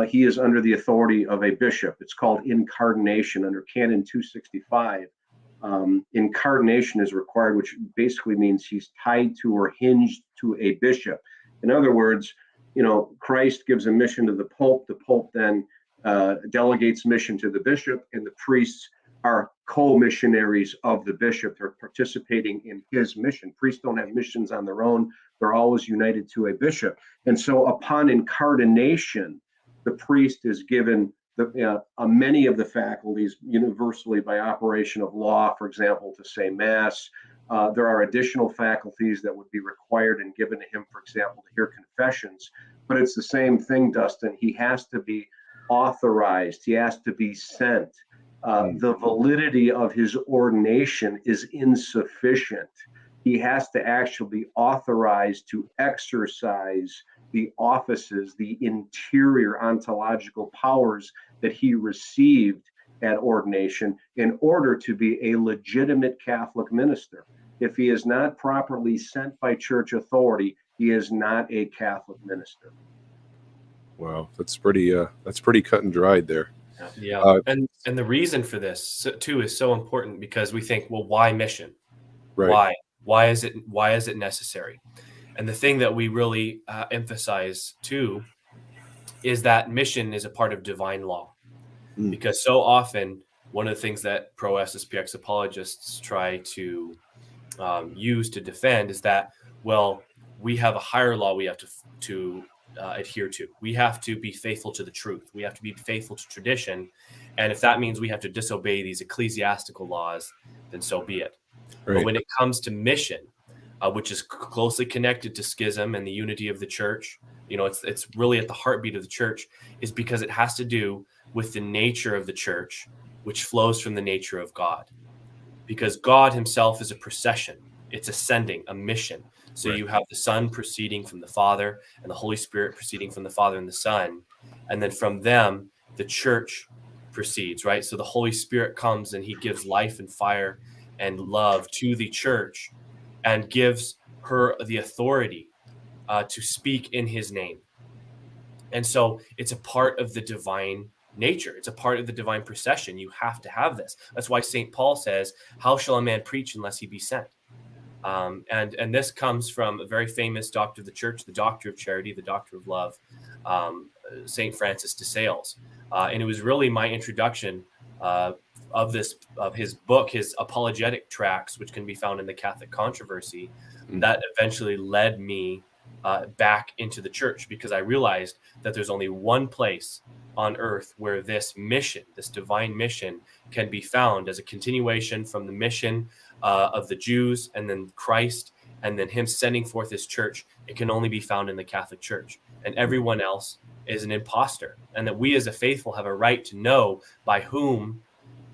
he is under the authority of a bishop. It's called incardination under Canon 265. Incardination is required, which basically means he's tied to or hinged to a bishop. In other words, Christ gives a mission to the Pope. The Pope then delegates mission to the bishop, and the priests are co-missionaries of the bishop. They're participating in his mission. Priests don't have missions on their own. They're always united to a bishop. And so upon incardination, the priest is given many of the faculties universally by operation of law, for example, to say mass. There are additional faculties that would be required and given to him, for example, to hear confessions. But it's the same thing, Dustin. He has to be authorized. He has to be sent. The validity of his ordination is insufficient. He has to actually be authorized to exercise the offices, the interior ontological powers that he received at ordination in order to be a legitimate Catholic minister. If he is not properly sent by church authority, he is not a Catholic minister. Wow, that's pretty cut and dried there. Yeah, and the reason for this too is so important, because we think, well, why mission? Right. Why is it necessary? And the thing that we really emphasize too is that mission is a part of divine law, because so often one of the things that pro SSPX apologists try to use to defend is that, well, we have a higher law we have to adhere to. We have to be faithful to the truth. We have to be faithful to tradition. And if that means we have to disobey these ecclesiastical laws, then so be it. Right. But when it comes to mission, which is closely connected to schism and the unity of the church, it's really at the heartbeat of the church, is because it has to do with the nature of the church, which flows from the nature of God. Because God himself is a procession. It's ascending, a mission. So you have the Son proceeding from the Father, and the Holy Spirit proceeding from the Father and the Son. And then from them, the church proceeds, right? So the Holy Spirit comes and he gives life and fire and love to the church and gives her the authority to speak in his name. And so it's a part of the divine nature. It's a part of the divine procession. You have to have this. That's why St. Paul says, how shall a man preach unless he be sent? And this comes from a very famous doctor of the church, the doctor of charity, the doctor of love, St. Francis de Sales. And it was really my introduction of his book, his apologetic tracts, which can be found in the Catholic Controversy, that eventually led me back into the church, because I realized that there's only one place on earth where this mission, this divine mission, can be found as a continuation from the mission of the Jews, and then Christ, and then him sending forth his church. It can only be found in the Catholic Church, and everyone else is an imposter, and that we as a faithful have a right to know by whom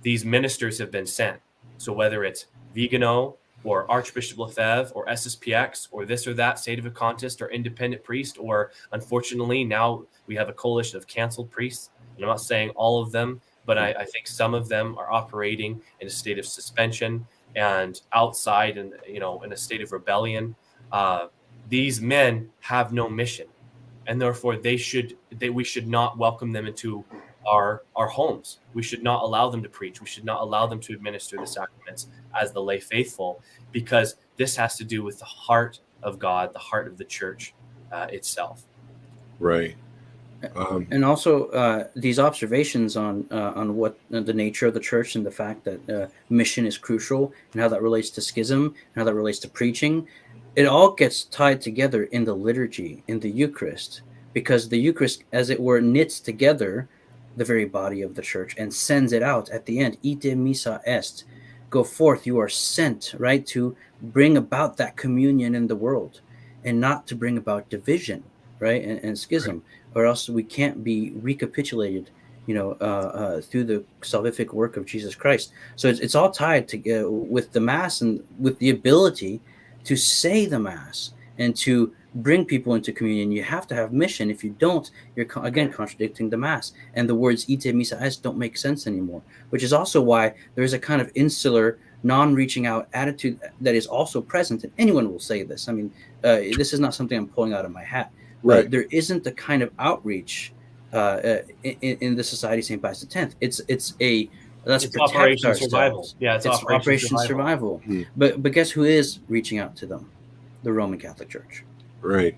these ministers have been sent. So whether it's Vigano or Archbishop Lefebvre or SSPX or this or that Sedevacantist or independent priest, or unfortunately now we have a coalition of canceled priests. And I'm not saying all of them, but I think some of them are operating in a state of suspension and outside, and in a state of rebellion. These men have no mission, and therefore we should not welcome them into our homes. We should not allow them to preach. We should not allow them to administer the sacraments as the lay faithful, because this has to do with the heart of God, the heart of the church itself. Right. And also these observations on what the nature of the church, and the fact that mission is crucial, and how that relates to schism, and how that relates to preaching, it all gets tied together in the liturgy, in the Eucharist, because the Eucharist, as it were, knits together the very body of the church and sends it out at the end. Ite missa est. Go forth, you are sent, right, to bring about that communion in the world, and not to bring about division, right, and schism. Right. Or else we can't be recapitulated, through the salvific work of Jesus Christ. So it's all tied to with the Mass, and with the ability to say the Mass and to bring people into communion. You have to have mission. If you don't, you're again contradicting the Mass. And the words ite missa est don't make sense anymore, which is also why there's a kind of insular, non-reaching out attitude that is also present. And anyone will say this. I mean, this is not something I'm pulling out of my hat. Right. There isn't the kind of outreach in the Society of St. Pius X. It's Operation Survival. Yeah, it's Operation Survival. Mm-hmm. But guess who is reaching out to them? The Roman Catholic Church. Right.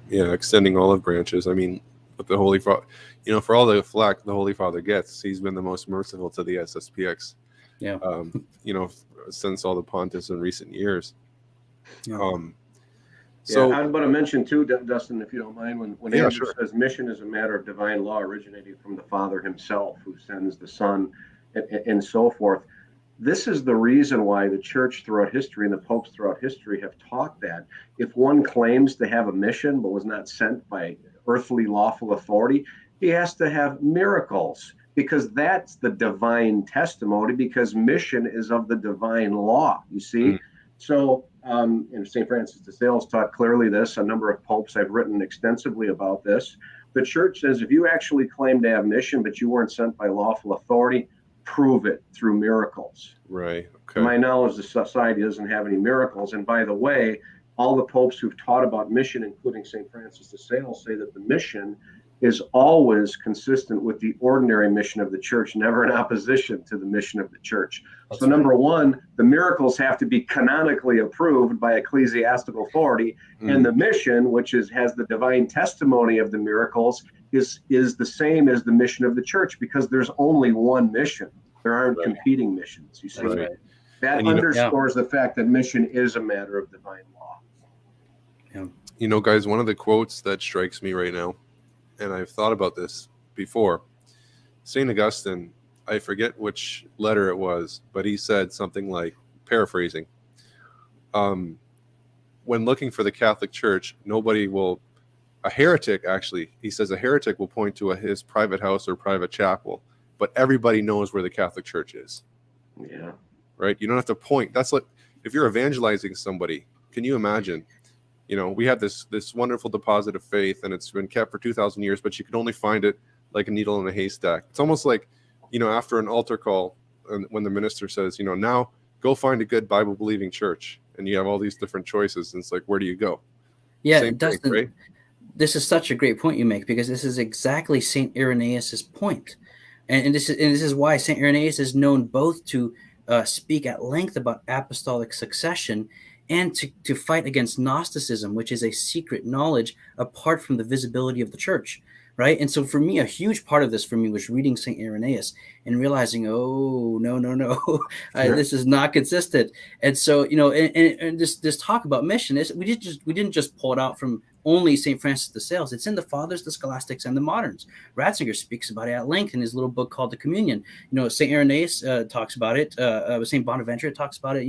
Yeah, extending olive branches. I mean, but the Holy Father, for all the flack the Holy Father gets, he's been the most merciful to the SSPX Yeah. Since all the pontiffs in recent years. Yeah. So I was about to mention too, Dustin, if you don't mind, when Andrew sure. says mission is a matter of divine law originating from the Father himself, who sends the Son, and so forth. This is the reason why the church throughout history and the popes throughout history have taught that if one claims to have a mission but was not sent by earthly lawful authority, he has to have miracles, because that's the divine testimony, because mission is of the divine law, you see. So and St. Francis de Sales taught clearly this. A number of popes have written extensively about this. The church says if you actually claim to have mission but you weren't sent by lawful authority, prove it through miracles. Right. Okay. To my knowledge, the society doesn't have any miracles. And by the way, all the popes who've taught about mission, including St. Francis de Sales, say that the mission is always consistent with the ordinary mission of the church, never in opposition to the mission of the church. That's so number one, the miracles have to be canonically approved by ecclesiastical authority, and the mission, which has the divine testimony of the miracles, is the same as the mission of the church, because there's only one mission. There aren't competing missions, you see. Right. That underscores the fact that mission is a matter of divine law. Yeah. Guys, one of the quotes that strikes me right now, and I've thought about this before, St. Augustine, I forget which letter it was, but he said something like, paraphrasing, when looking for the Catholic Church, a heretic will point to his private house or private chapel, but everybody knows where the Catholic Church is. Yeah. Right? You don't have to point. That's like, if you're evangelizing somebody, can you imagine? We have this wonderful deposit of faith, and it's been kept for 2,000 years, but you can only find it like a needle in a haystack. It's almost like, after an altar call, and when the minister says, now go find a good Bible-believing church, and you have all these different choices, and it's like, where do you go? Yeah, Dustin, thing, right? This is such a great point you make, because this is exactly St. Irenaeus's point. And this is why St. Irenaeus is known both to speak at length about apostolic succession and to fight against Gnosticism, which is a secret knowledge apart from the visibility of the church, right? And so for me, a huge part of this for me was reading St. Irenaeus and realizing, oh, no, this is not consistent. And so, and this talk about mission, we didn't just pull it out from only St. Francis de Sales. It's in the Fathers, the Scholastics, and the Moderns. Ratzinger speaks about it at length in his little book called The Communion. St. Irenaeus talks about it. St. Bonaventure talks about it.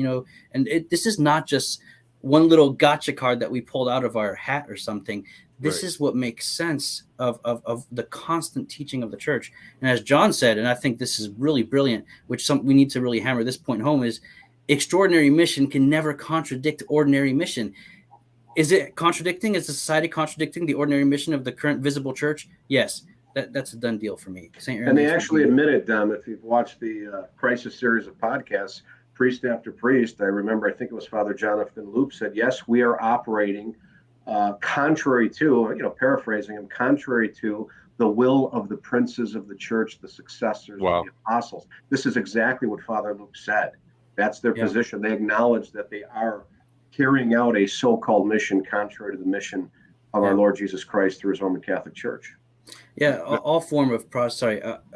And this is not just one little gotcha card that we pulled out of our hat or something. This is what makes sense of the constant teaching of the church. And as John said, and I think this is really brilliant, which we need to really hammer this point home, is extraordinary mission can never contradict ordinary mission. Is it contradicting? Is the society contradicting the ordinary mission of the current visible church? Yes, that's a done deal for me. And they actually admitted, if you've watched the Crisis series of podcasts, priest after priest, I think it was Father Jonathan Loop said, yes, we are operating contrary to, paraphrasing him, contrary to the will of the princes of the church, the successors of the apostles. This is exactly what Father Loop said. That's their position. They acknowledge that they are carrying out a so-called mission contrary to the mission of our Lord Jesus Christ through his Roman Catholic Church. Yeah, all form of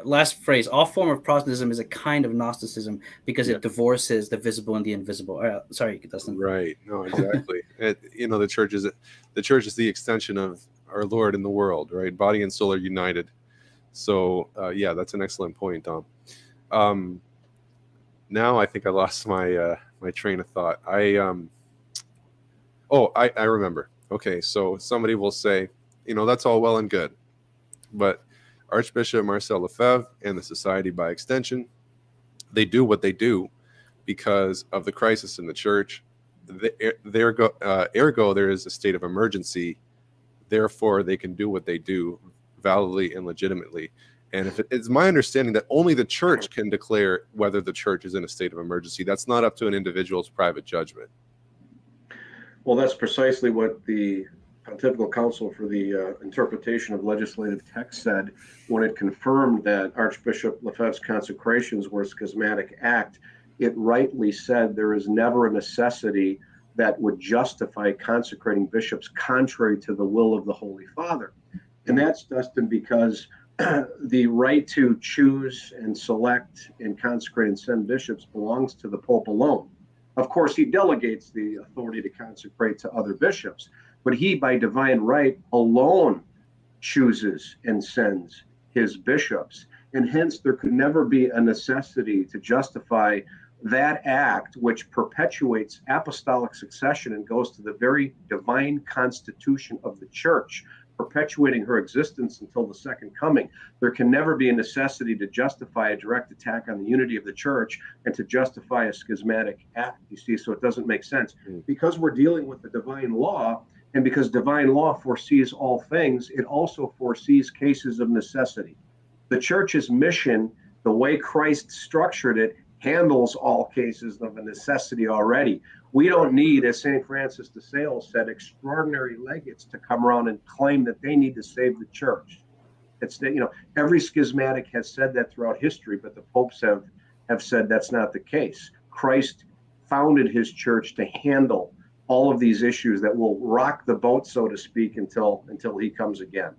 last phrase. All form of Protestantism is a kind of Gnosticism because it divorces the visible and the invisible. Sorry, Dustin. Right. No, exactly. The church is the extension of our Lord in the world, right? Body and soul are united. So that's an excellent point, Dom. Now I think I lost my train of thought. I remember. Okay, so somebody will say, that's all well and good, but Archbishop Marcel Lefebvre and the Society by extension, they do what they do because of the crisis in the church. Ergo, there is a state of emergency. Therefore, they can do what they do validly and legitimately. And if it's my understanding that only the church can declare whether the church is in a state of emergency, that's not up to an individual's private judgment. Well, that's precisely what the Pontifical Council for the Interpretation of Legislative Text said when it confirmed that Archbishop Lefebvre's consecrations were a schismatic act. It rightly said there is never a necessity that would justify consecrating bishops contrary to the will of the Holy Father. And that's, Dustin, because the right to choose and select and consecrate and send bishops belongs to the Pope alone. Of course, he delegates the authority to consecrate to other bishops, but he, by divine right, alone chooses and sends his bishops. And hence, there could never be a necessity to justify that act, which perpetuates apostolic succession and goes to the very divine constitution of the church, perpetuating her existence until the second coming. There can never be a necessity to justify a direct attack on the unity of the church and to justify a schismatic act, you see, so it doesn't make sense. Because we're dealing with the divine law, and because divine law foresees all things, it also foresees cases of necessity. The church's mission, the way Christ structured it, handles all cases of a necessity already. We don't need, as St. Francis de Sales said, extraordinary legates to come around and claim that they need to save the church. It's that, every schismatic has said that throughout history, but the popes have said that's not the case. Christ founded his church to handle all of these issues that will rock the boat, so to speak, until he comes again.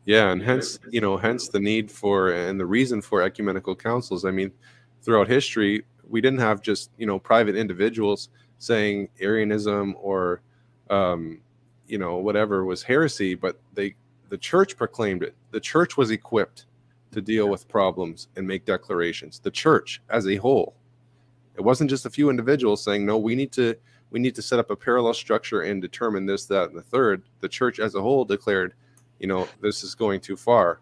Yeah, and hence the need for and the reason for ecumenical councils. I mean, throughout history, we didn't have just private individuals saying Arianism or whatever was heresy, but the church proclaimed it. The church was equipped to deal with problems and make declarations. The church as a whole. It wasn't just a few individuals saying, no, we need to set up a parallel structure and determine this, that, and the third. The church as a whole declared, this is going too far.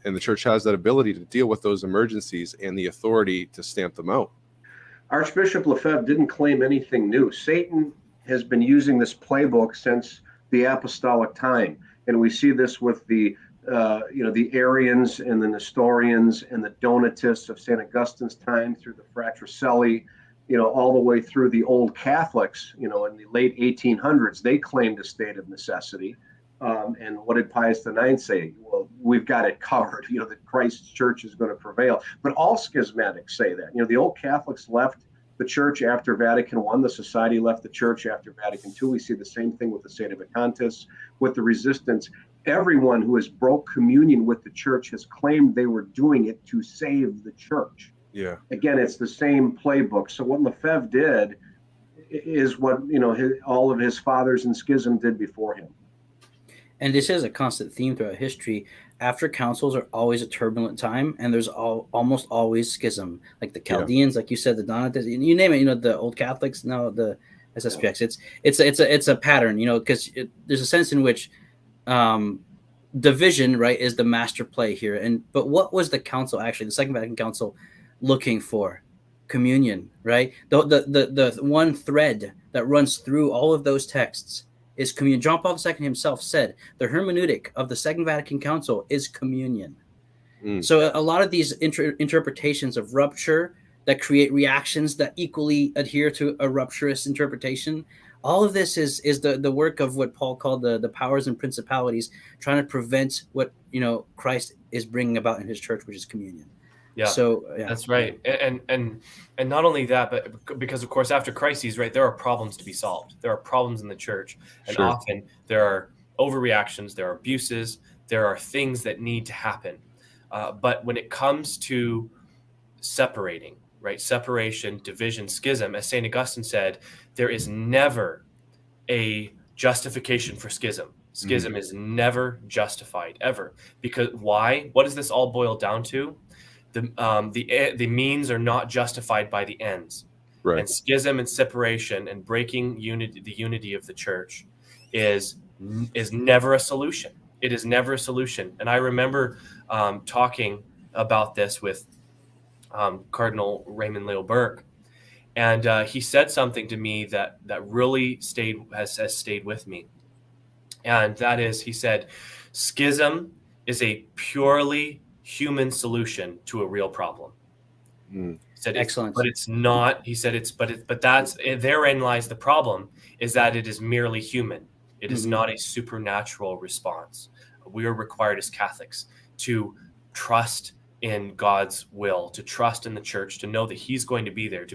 And the church has that ability to deal with those emergencies and the authority to stamp them out. Archbishop Lefebvre didn't claim anything new. Satan has been using this playbook since the apostolic time. And we see this with the Arians and the Nestorians and the Donatists of St. Augustine's time through the Fratricelli, all the way through the old Catholics, in the late 1800s. They claimed a state of necessity. And what did Pius IX say? Well, we've got it covered, that Christ's church is going to prevail. But all schismatics say that. The old Catholics left the church after Vatican I. The Society left the church after Vatican II. We see the same thing with the Sedevacantists, with the resistance. Everyone who has broke communion with the church has claimed they were doing it to save the church. Yeah. Again, it's the same playbook. So what Lefebvre did is what, all of his fathers in schism did before him. And this is a constant theme throughout history. After councils are always a turbulent time, and there's almost always schism. Like the Chaldeans, like you said, the Donatists, you name it. The old Catholics, now the SSPX. It's a pattern. Because there's a sense in which division, right, is the master play here. But what was the council actually? The Second Vatican Council looking for? Communion, right? The one thread that runs through all of those texts is communion. John Paul II himself said the hermeneutic of the Second Vatican Council is communion. So a lot of these interpretations of rupture that create reactions that equally adhere to a rupturous interpretation, all of this is the work of what Paul called the powers and principalities trying to prevent what Christ is bringing about in his church, which is communion. Yeah, so that's right. And not only that, but because of course after crises, right, there are problems to be solved. There are problems in the church, and often there are overreactions, there are abuses, there are things that need to happen. But when it comes to separating, right, separation, division, schism, as St. Augustine said, there is never a justification for schism. Schism is never justified, ever. Because why? What does this all boil down to? The means are not justified by the ends. Right. And schism and separation and breaking the unity of the church is never a solution. It is never a solution. And I remember talking about this with Cardinal Raymond Leo Burke, and he said something to me that really has stayed with me. And that is, he said, schism is a purely human solution to a real problem. He said, excellent. But it's not. He said, but that's therein lies the problem, is that it is merely human. It is not a supernatural response. We are required as Catholics to trust in God's will, to trust in the church, to know that he's going to be there,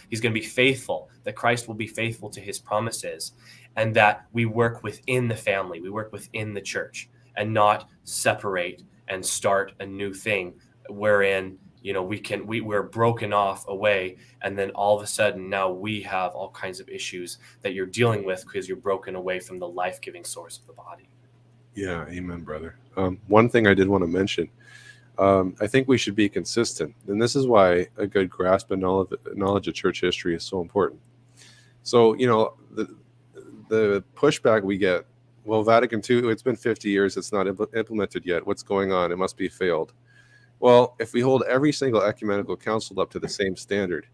he's going to be faithful, that Christ will be faithful to his promises, and that we work within the family, we work within the church, and not separate and start a new thing wherein, we're broken off away, and then all of a sudden now we have all kinds of issues that you're dealing with because you're broken away from the life-giving source of the body. Yeah, amen, brother. One thing I did want to mention, I think we should be consistent, and this is why a good grasp and knowledge of church history is so important. So, the pushback we get, well, Vatican II, it's been 50 years, it's not implemented yet. What's going on? It must be failed. Well, if we hold every single ecumenical council up to the same standard,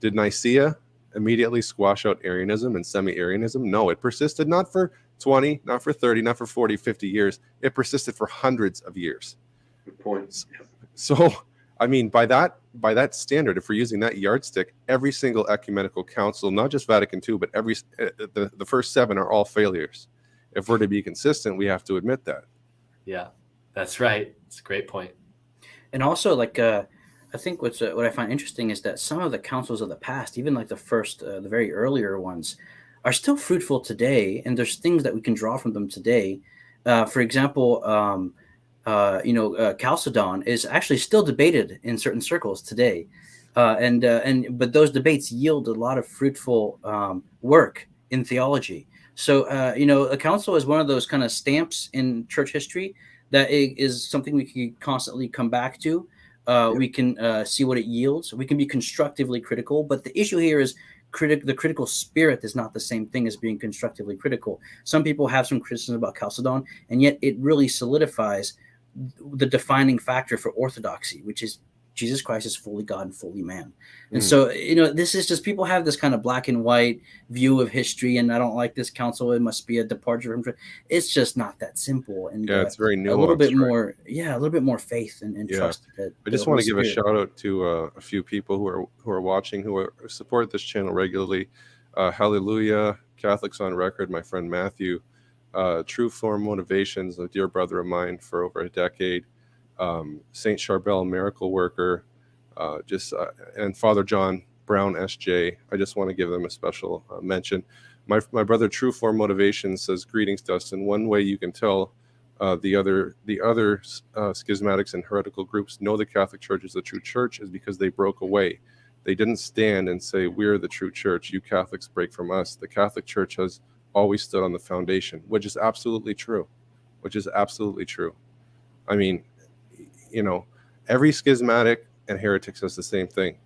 did Nicaea immediately squash out Arianism and semi-Arianism? No, it persisted not for 20, not for 30, not for 40, 50 years. It persisted for hundreds of years. Good point. So, I mean, by that standard, if we're using that yardstick, every single ecumenical council, not just Vatican II, but the first 7 are all failures. If we're to be consistent, we have to admit that. Yeah, that's right. It's a great point. And also, I think what I find interesting is that some of the councils of the past, even like the very earlier ones, are still fruitful today, and there's things that we can draw from them today. For example, Chalcedon is actually still debated in certain circles today, but those debates yield a lot of fruitful work in theology. So a council is one of those kind of stamps in church history that is something we can constantly come back to. We can see what it yields. We can be constructively critical, but the issue here is the critical spirit is not the same thing as being constructively critical. Some people have some criticism about Chalcedon, and yet it really solidifies the defining factor for orthodoxy, which is Jesus Christ is fully God and fully man. And so, this is just, people have this kind of black and white view of history, and I don't like this council, it must be a departure from. It's just not that simple. And it's very nuanced. A little bit more, a little bit more faith and trust. I just want to give a shout out to a few people who are watching, who support this channel regularly. Hallelujah, Catholics on Record, my friend Matthew, True Form Motivations, a dear brother of mine for over a decade. Saint Charbel, Miracle Worker, and Father John Brown, SJ. I just want to give them a special mention. My brother True Form Motivation says, "Greetings, Dustin. One way you can tell the other schismatics and heretical groups know the Catholic Church is the true church is because they broke away. They didn't stand and say, 'We're the true church. You Catholics break from us.' The Catholic Church has always stood on the foundation," which is absolutely true. I mean, every schismatic and heretic says the same thing.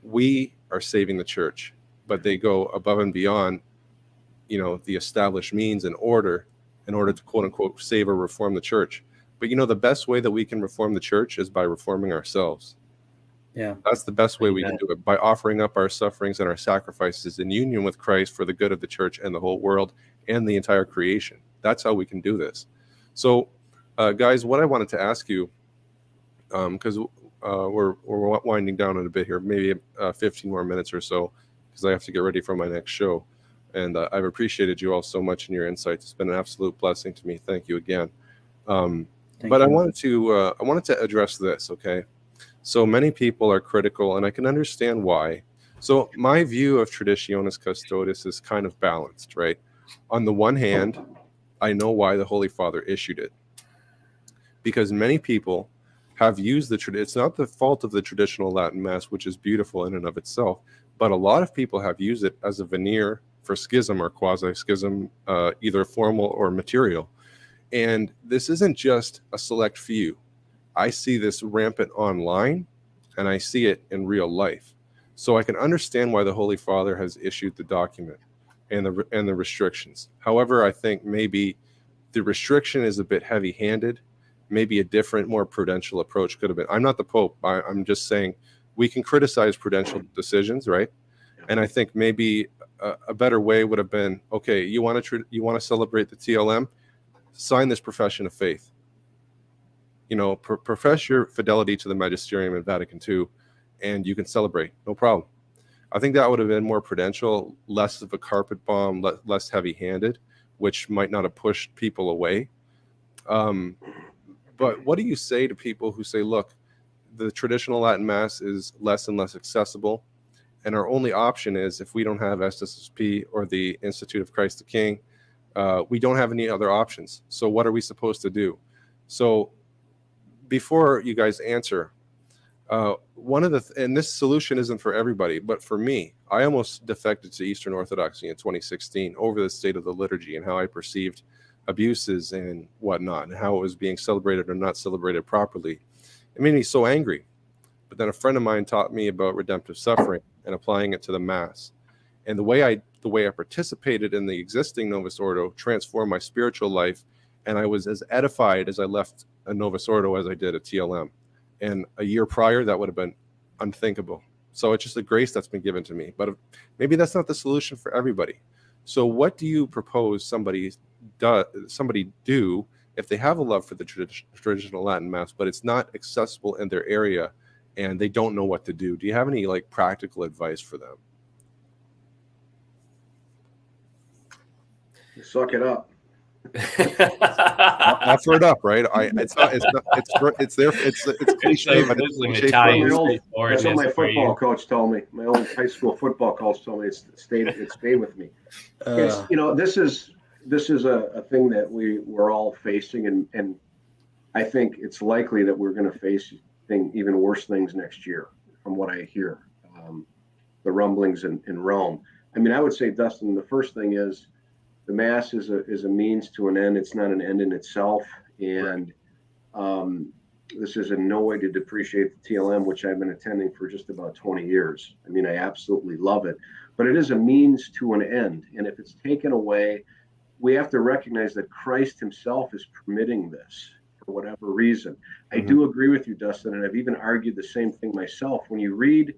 We are saving the church, but they go above and beyond, the established means and order in order to quote unquote save or reform the church. But the best way that we can reform the church is by reforming ourselves. Yeah, that's the best way we can do it, by offering up our sufferings and our sacrifices in union with Christ for the good of the church and the whole world and the entire creation. That's how we can do this. So, guys, what I wanted to ask you, because we're winding down in a bit here, maybe 15 more minutes or so, because I have to get ready for my next show. And I've appreciated you all so much in your insights. It's been an absolute blessing to me. Thank you again. I wanted to address this. Okay, so many people are critical, and I can understand why. So my view of Traditionis Custodes is kind of balanced, right? On the one hand, I know why the Holy Father issued it, because many people have used it's not the fault of the traditional Latin Mass, which is beautiful in and of itself, but a lot of people have used it as a veneer for schism or quasi-schism, either formal or material. And this isn't just a select few. I see this rampant online, and I see it in real life. So I can understand why the Holy Father has issued the document and the restrictions. However, I think maybe the restriction is a bit heavy-handed. Maybe a different, more prudential approach could have been. I'm not the Pope. I'm just saying we can criticize prudential decisions, right? And I think maybe a better way would have been, okay, you want to celebrate the TLM, sign this profession of faith. Profess your fidelity to the magisterium in Vatican II, and you can celebrate, no problem. I think that would have been more prudential, less of a carpet bomb, less heavy-handed, which might not have pushed people away. But what do you say to people who say, look, the traditional Latin Mass is less and less accessible, and our only option is, if we don't have SSP or the Institute of Christ the King, we don't have any other options. So what are we supposed to do? So before you guys answer, one of the and this solution isn't for everybody, but for me, I almost defected to Eastern Orthodoxy in 2016 over the state of the liturgy and how I perceived abuses and whatnot, and how it was being celebrated or not celebrated properly. It made me so angry. But then a friend of mine taught me about redemptive suffering and applying it to the Mass. And the way I participated in the existing Novus Ordo transformed my spiritual life, and I was as edified as I left a Novus Ordo as I did a TLM. And a year prior, that would have been unthinkable. So it's just a grace that's been given to me. But maybe that's not the solution for everybody. So what do you propose somebody do if they have a love for the traditional Latin Mass, but it's not accessible in their area and they don't know what to do? Do you have any like practical advice for them? Suck it up. Offer it up, right? It's cliche, but it's cliche. That's what my football coach told me. My old high school football coach told me it stayed with me. It's, this is a thing that we're all facing, and I think it's likely that we're going to face even worse things next year, from what I hear. The rumblings in Rome. I mean, I would say, Dustin, the first thing is, the Mass is a means to an end. It's not an end in itself. And this is in no way to depreciate the TLM, which I've been attending for just about 20 years. I mean, I absolutely love it. But it is a means to an end. And if it's taken away, we have to recognize that Christ himself is permitting this for whatever reason. I do agree with you, Dustin, and I've even argued the same thing myself. When you read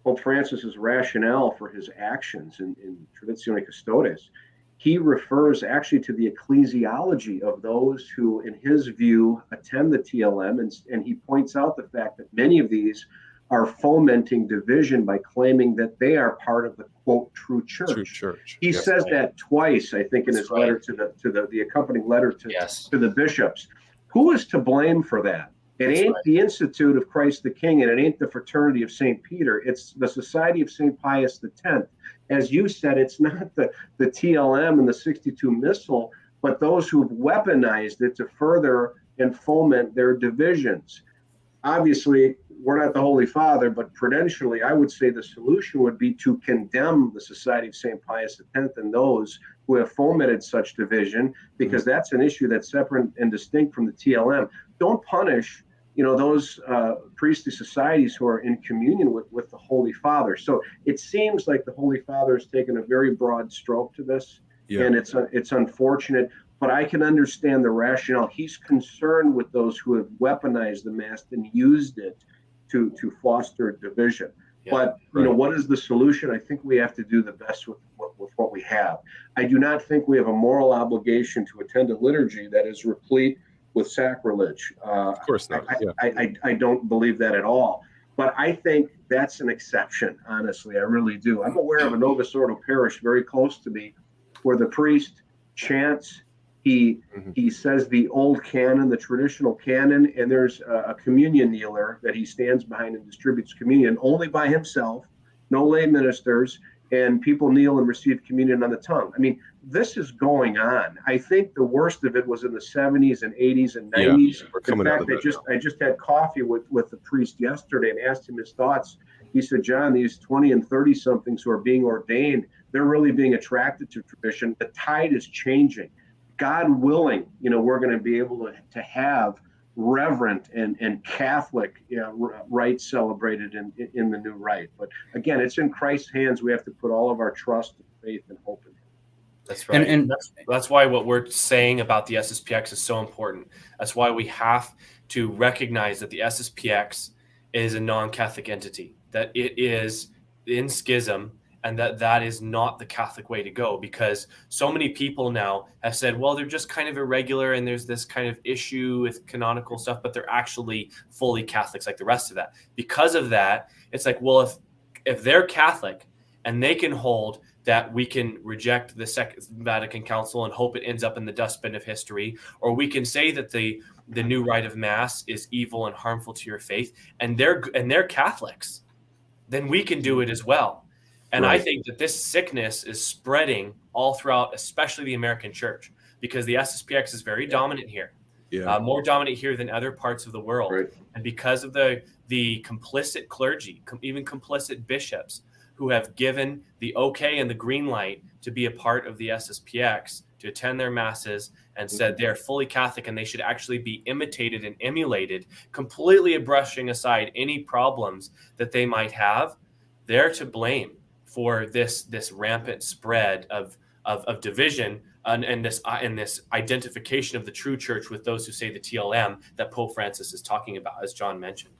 Pope Francis's rationale for his actions in Traditione Custodes, he refers actually to the ecclesiology of those who, in his view, attend the TLM, and he points out the fact that many of these are fomenting division by claiming that they are part of the, quote, true church. True church. He says that twice, I think, in his letter to the accompanying letter to the bishops. Who is to blame for that? It ain't the Institute of Christ the King, and it ain't the Fraternity of St. Peter. It's the Society of St. Pius X. As you said, it's not the TLM and the 62 Missal, but those who've weaponized it to further and foment their divisions. Obviously, we're not the Holy Father, but prudentially, I would say the solution would be to condemn the Society of St. Pius X and those who have fomented such division, because that's an issue that's separate and distinct from the TLM. Don't punish those priestly societies who are in communion with the Holy Father. So it seems like the Holy Father has taken a very broad stroke to this, and it's unfortunate, but I can understand the rationale. He's concerned with those who have weaponized the Mass and used it to foster division. But what is the solution? I think we have to do the best with what we have. I do not think we have a moral obligation to attend a liturgy that is replete with sacrilege. Of course not. I don't believe that at all. But I think that's an exception, honestly. I really do. I'm aware of a Novus Ordo parish very close to me where the priest chants, he says the old canon, the traditional canon, and there's a communion kneeler that he stands behind and distributes communion only by himself, no lay ministers, and people kneel and receive communion on the tongue. I mean, this is going on. I think the worst of it was in the 70s and 80s and 90s. In fact, I just had coffee with the priest yesterday and asked him his thoughts. He said, John, these 20 and 30 somethings who are being ordained, they're really being attracted to tradition. The tide is changing. God willing, we're going to be able to have reverent and Catholic rites celebrated in the new rite. But again, it's in Christ's hands. We have to put all of our trust, faith, and hope in him. That's right. And that's why what we're saying about the SSPX is so important. That's why we have to recognize that the SSPX is a non-Catholic entity, that it is in schism, and that is not the Catholic way to go, because so many people now have said, well, they're just kind of irregular and there's this kind of issue with canonical stuff, but they're actually fully Catholics like the rest of that. Because of that, it's like, well, if they're Catholic and they can hold that we can reject the Second Vatican Council and hope it ends up in the dustbin of history, or we can say that the new rite of Mass is evil and harmful to your faith, and they're Catholics, then we can do it as well. And I think that this sickness is spreading all throughout, especially the American church, because the SSPX is very dominant here. Yeah. more dominant here than other parts of the world. Right. And because of the complicit clergy, even complicit bishops who have given the okay and the green light to be a part of the SSPX, to attend their masses, and said they're fully Catholic and they should actually be imitated and emulated, completely brushing aside any problems that they might have, they're to blame for this rampant spread of division and this identification of the true church with those who say the TLM that Pope Francis is talking about, as John mentioned.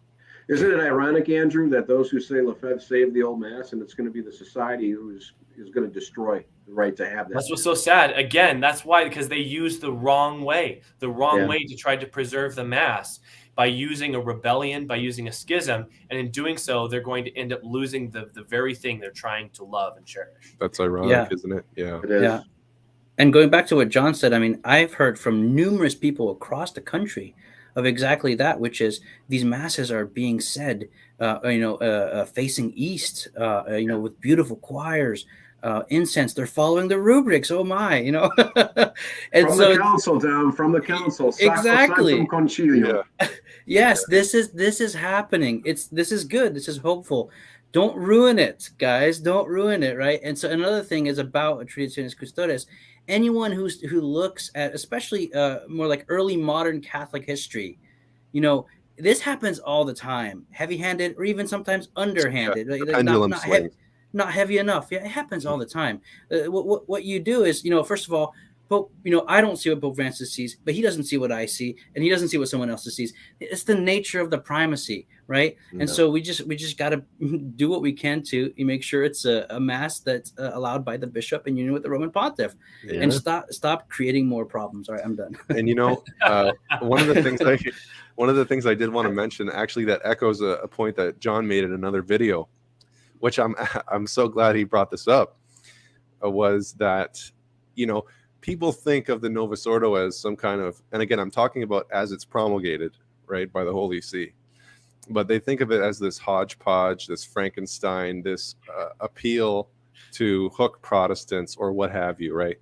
Isn't it ironic, Andrew, that those who say Lefebvre saved the old mass, and it's going to be the society who is going to destroy the right to have that? That's what's so sad. Again, that's why, because they use the wrong way to try to preserve the mass by using a rebellion, by using a schism, and in doing so, they're going to end up losing the very thing they're trying to love and cherish. That's ironic, isn't it? Yeah. It is. Yeah. And going back to what John said, I mean, I've heard from numerous people across the country of exactly that, which is these masses are being said, facing east, with beautiful choirs, incense. They're following the rubrics. Oh my, and from the council, Dom, from the council. Exactly. Sacrosanctum Concilium. Yeah. Yes, this is happening. This is good. This is hopeful. Don't ruin it, guys. Don't ruin it, right? And so another thing is about Traditionis Custodes. Anyone who looks at, especially more like early modern Catholic history, this happens all the time, heavy-handed or even sometimes underhanded. Yeah, not heavy enough. Yeah, it happens all the time. What you do is, first of all, Pope, I don't see what Pope Francis sees, but he doesn't see what I see, and he doesn't see what someone else sees. It's the nature of the primacy, right? Yeah. And so we just got to do what we can to make sure it's a mass that's allowed by the bishop in union with the Roman Pontiff, and stop creating more problems. All right, I'm done. And one of the things I did want to mention, actually, that echoes a point that John made in another video, which I'm so glad he brought this up, was that people think of the Novus Ordo as some kind of, and again, I'm talking about as it's promulgated, right, by the Holy See, but they think of it as this hodgepodge, this Frankenstein, this appeal to hook Protestants or what have you, right?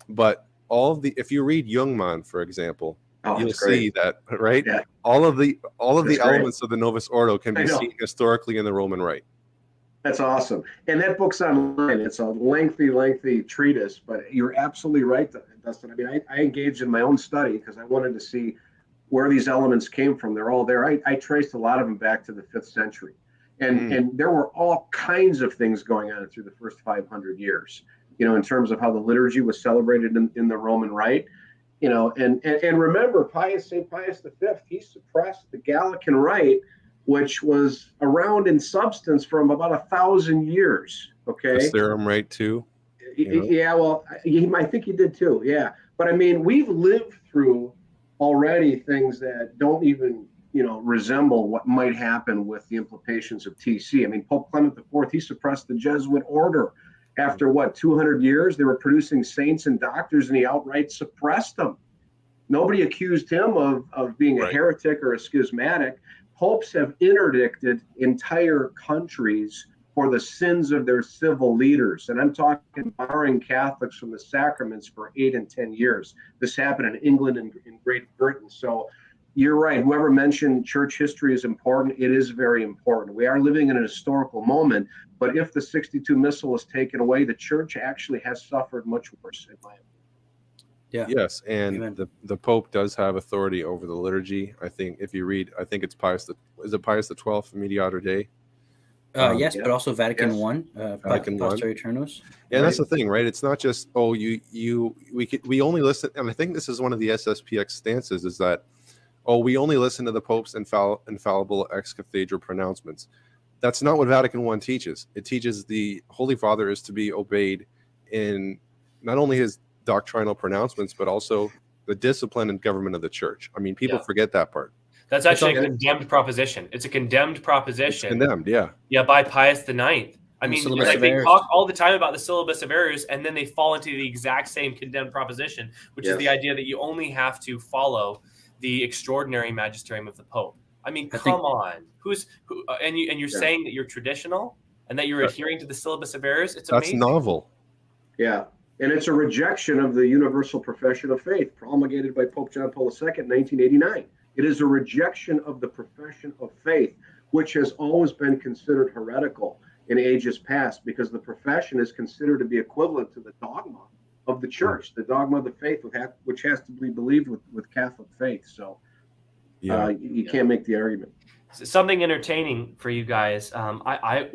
But if you read Jungmann, for example, you'll see that, right? Yeah. All of the elements of the Novus Ordo can be seen historically in the Roman Rite. That's awesome. And that book's online. It's a lengthy treatise, but you're absolutely right, Dustin. I mean, I engaged in my own study because I wanted to see where these elements came from. They're all there. I traced a lot of them back to the 5th century. And there were all kinds of things going on through the first 500 years, in terms of how the liturgy was celebrated in the Roman Rite. And remember, St. Pius V, he suppressed the Gallican Rite, which was around in substance from about 1,000 years. Okay. The Serum Rite too. Yeah, well, I think he did too. Yeah, but I mean, we've lived through already things that don't even resemble what might happen with the implications of TC. I mean, Pope Clement IV, he suppressed the Jesuit order after 200 years. They were producing saints and doctors, and he outright suppressed them. Nobody accused him of being a heretic or a schismatic. Popes have interdicted entire countries for the sins of their civil leaders. And I'm talking barring Catholics from the sacraments for 8 and 10 years. This happened in England and in Great Britain. So you're right. Whoever mentioned church history is important. It is very important. We are living in a historical moment. But if the 62 Missal is taken away, the church actually has suffered much worse, in my opinion. Yeah. Yes, and the Pope does have authority over the liturgy. I think if you read, I think it's Pius XII, Mediator Dei? Yes, but also Vatican I, Vatican Pastor Eternus. Yeah, right? That's the thing, right? It's not just we only listen, and I think this is one of the SSPX stances, is that we only listen to the Pope's infallible ex cathedra pronouncements. That's not what Vatican I teaches. It teaches the Holy Father is to be obeyed in not only his doctrinal pronouncements, but also the discipline and government of the church. I mean, people forget that part. That's actually a condemned proposition. It's a condemned proposition. It's condemned, yeah. Yeah, by Pius IX. I mean, they talk all the time about the Syllabus of Errors, and then they fall into the exact same condemned proposition, which is the idea that you only have to follow the extraordinary magisterium of the Pope. I mean, come on. And you're saying that you're traditional and that you're adhering to the Syllabus of Errors? It's amazing. That's novel. Yeah. And it's a rejection of the universal profession of faith promulgated by Pope John Paul II in 1989. It is a rejection of the profession of faith, which has always been considered heretical in ages past, because the profession is considered to be equivalent to the dogma of the church, the dogma of the faith, which has to be believed with Catholic faith. So you can't make the argument. Something entertaining for you guys. I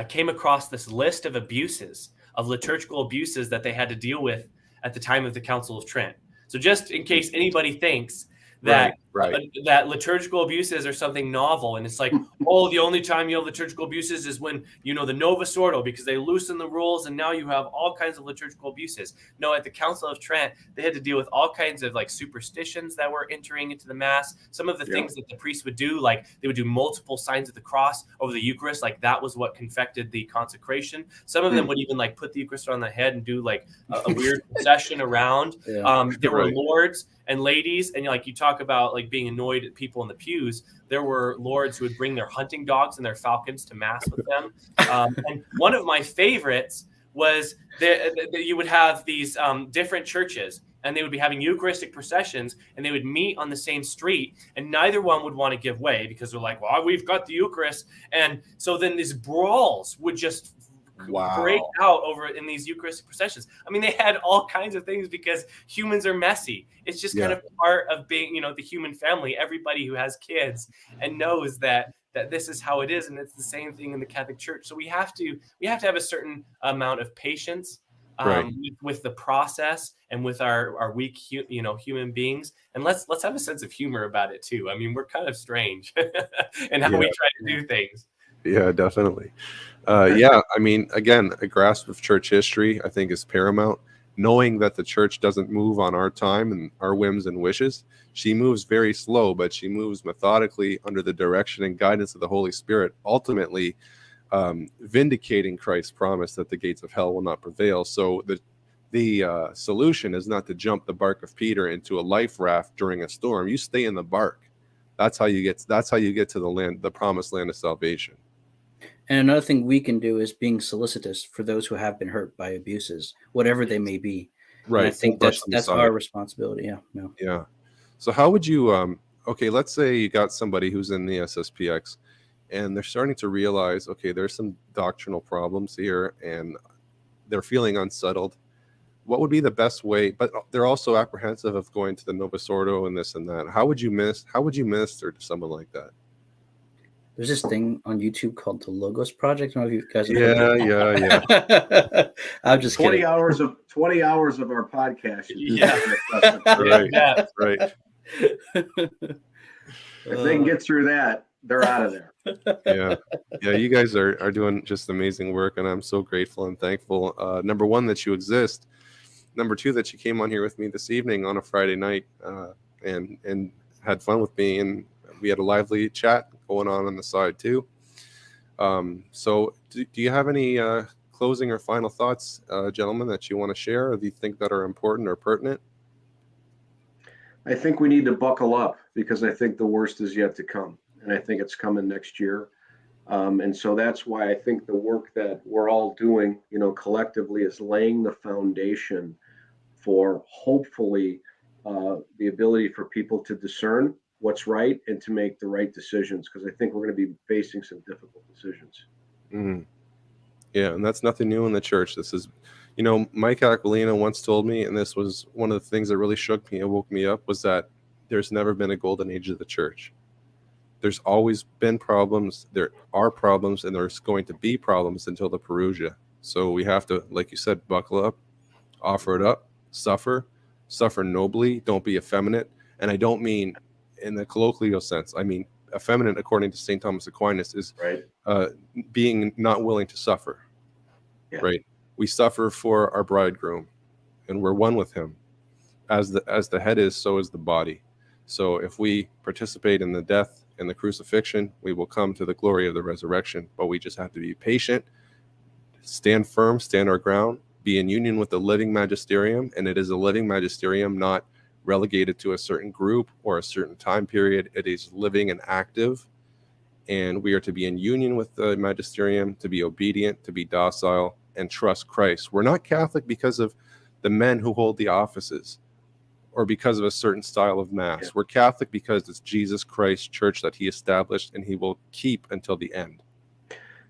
came across this list of abuses, of liturgical abuses that they had to deal with at the time of the Council of Trent. So just in case anybody thinks that that liturgical abuses are something novel, and it's like, oh, the only time you have liturgical abuses is when the Novus Ordo, because they loosen the rules, and now you have all kinds of liturgical abuses. No, at the Council of Trent, they had to deal with all kinds of like superstitions that were entering into the Mass. Some of the things that the priests would do, like they would do multiple signs of the cross over the Eucharist, like that was what confected the consecration. Some of them would even like put the Eucharist on the head and do like a weird procession around. There were lords and ladies, and like you talk about like being annoyed at people in the pews, there were lords who would bring their hunting dogs and their falcons to Mass with them. And one of my favorites was that you would have these different churches, and they would be having Eucharistic processions, and they would meet on the same street, and neither one would want to give way because they're like, well, we've got the Eucharist. And so then these brawls would just break out over in these Eucharistic processions. I mean, they had all kinds of things because humans are messy. It's just kind of part of being, the human family. Everybody who has kids and knows that this is how it is, and it's the same thing in the Catholic Church. So we have to have a certain amount of patience with the process and with our weak, human beings, and let's have a sense of humor about it too. I mean, we're kind of strange in how we try to do things. Yeah, definitely. I mean, again, a grasp of church history, I think, is paramount. Knowing that the church doesn't move on our time and our whims and wishes. She moves very slow, but she moves methodically under the direction and guidance of the Holy Spirit, ultimately vindicating Christ's promise that the gates of hell will not prevail. So the solution is not to jump the bark of Peter into a life raft during a storm. You stay in the bark. That's how you get to the land, the promised land of salvation. And another thing we can do is being solicitous for those who have been hurt by abuses, whatever they may be. Right. And I think that's our responsibility. Yeah. So how would you, let's say you got somebody who's in the SSPX and they're starting to realize, okay, there's some doctrinal problems here and they're feeling unsettled. What would be the best way? But they're also apprehensive of going to the Novus Ordo and this and that. How would you minister to someone like that? There's this thing on YouTube called the Logos Project. I don't know if you guys Yeah. I'm just 20 kidding. 20 hours of our podcast. Right. If they can get through that, they're out of there. Yeah. You guys are doing just amazing work, and I'm so grateful and thankful. Number one, that you exist. Number two, that you came on here with me this evening on a Friday night and had fun with me, and we had a lively chat going on the side too. So do you have any closing or final thoughts, gentlemen, that you want to share, or do you think that are important or pertinent? I think we need to buckle up, because I think the worst is yet to come, and I think it's coming next year. And so that's why I think the work that we're all doing, collectively, is laying the foundation for hopefully the ability for people to discern what's right and to make the right decisions, because I think we're going to be facing some difficult decisions. Yeah, and that's nothing new in the church. This is, Mike Aquilina once told me, and this was one of the things that really shook me and woke me up, was that there's never been a golden age of the church. There's always been problems. There are problems, and there's going to be problems until the Parousia. So we have to, like you said, buckle up, offer it up, suffer nobly, don't be effeminate. And I don't mean in the colloquial sense. I mean, effeminate, according to St. Thomas Aquinas, is being not willing to suffer. Right? We suffer for our bridegroom, and we're one with him. As the head is, so is the body. So if we participate in the death and the crucifixion, we will come to the glory of the resurrection. But we just have to be patient, stand firm, stand our ground, be in union with the living magisterium. And it is a living magisterium, not relegated to a certain group or a certain time period. It is living and active, and we are to be in union with the magisterium, to be obedient, to be docile, and trust Christ. We're not Catholic because of the men who hold the offices or because of a certain style of mass. Yeah. We're Catholic because it's Jesus Christ church that he established and he will keep until the end.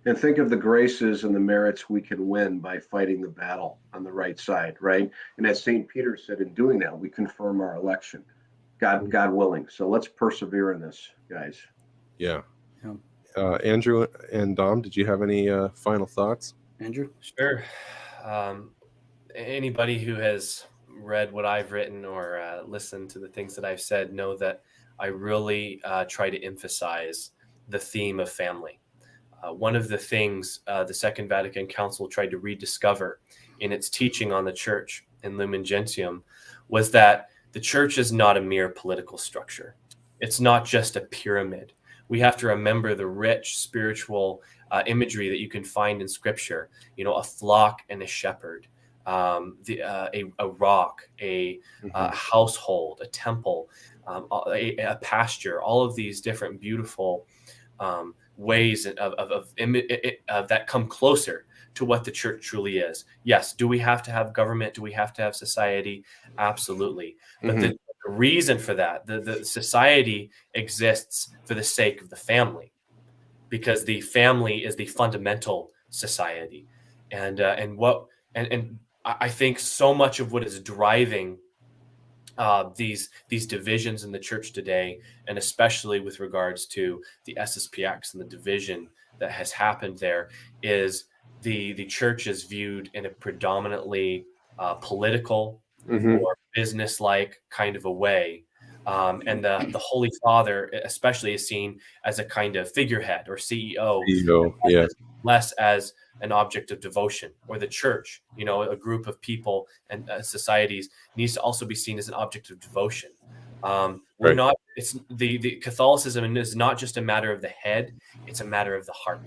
And think of the graces and the merits we can win by fighting the battle on the right side, right? And as St. Peter said, in doing that, we confirm our election, God willing. So let's persevere in this, guys. Yeah. Yeah. Andrew and Dom, did you have any final thoughts? Andrew? Sure. Anybody who has read what I've written or listened to the things that I've said know that I really try to emphasize the theme of family. One of the things the Second Vatican Council tried to rediscover in its teaching on the church in Lumen Gentium was that the church is not a mere political structure. It's not just a pyramid. We have to remember the rich spiritual imagery that you can find in Scripture. You know, a flock and a shepherd, a rock, a household, a temple, a pasture. All of these different beautiful ways of that come closer to what the church truly is. Yes. Do we have to have government? Do we have to have society? Absolutely. But the reason for that, the society exists for the sake of the family, because the family is the fundamental society. And I think so much of what is driving these divisions in the church today, and especially with regards to the SSPX and the division that has happened there, is the church is viewed in a predominantly political or business-like kind of a way. And the Holy Father especially is seen as a kind of figurehead or CEO, Yeah. less as an object of devotion. Or the church, you know, a group of people and societies needs to also be seen as an object of devotion. We're not, it's the Catholicism is not just a matter of the head, it's a matter of the heart.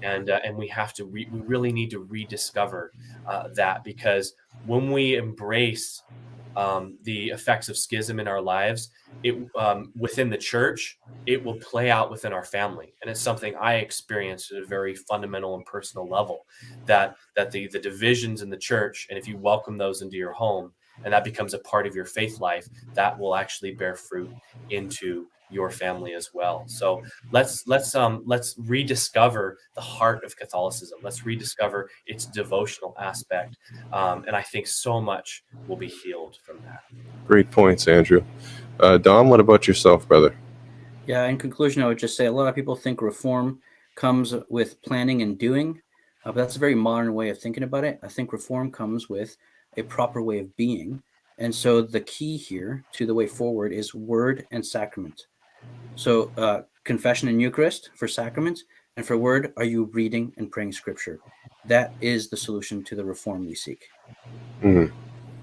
And we have to, we really need to rediscover that, because when we embrace the effects of schism in our lives, it within the church, it will play out within our family. And it's something I experienced at a very fundamental and personal level, that the divisions in the church, and if you welcome those into your home and that becomes a part of your faith life, that will actually bear fruit into your family as well. So let's rediscover the heart of Catholicism. Let's rediscover its devotional aspect, and I think so much will be healed from that. Great points, Andrew. Dom, what about yourself, brother? Yeah, in conclusion, I would just say a lot of people think reform comes with planning and doing, but that's a very modern way of thinking about it. I think reform comes with a proper way of being. And so the key here to the way forward is word and sacrament. So confession and Eucharist for sacrament, and for word, are you reading and praying Scripture? That is the solution to the reform we seek. Mm-hmm.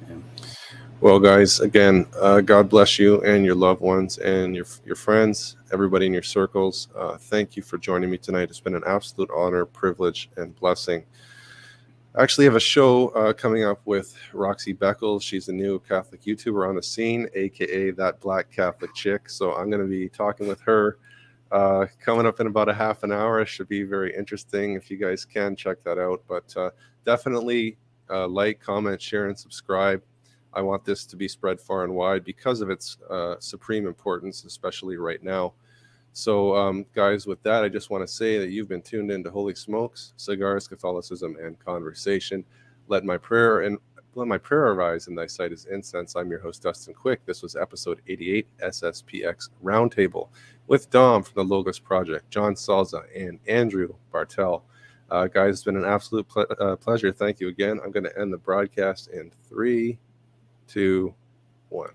Yeah. Well, guys, again, God bless you and your loved ones and your friends, everybody in your circles. Thank you for joining me tonight. It's been an absolute honor, privilege, and blessing. I actually have a show coming up with Roxy Beckles. She's a new Catholic YouTuber on the scene, aka that Black Catholic chick. So I'm going to be talking with her coming up in about a half an hour. It should be very interesting. If you guys can, check that out. But definitely like, comment, share, and subscribe. I want this to be spread far and wide because of its supreme importance, especially right now. So, guys, with that, I just want to say that you've been tuned into Holy Smokes, Cigars, Catholicism, and Conversation. Let my prayer arise in thy sight as incense. I'm your host, Dustin Quick. This was episode 88, SSPX Roundtable, with Dom from the Logos Project, John Salza, and Andrew Bartel. Guys, it's been an absolute pleasure. Thank you again. I'm going to end the broadcast in 3, 2, 1.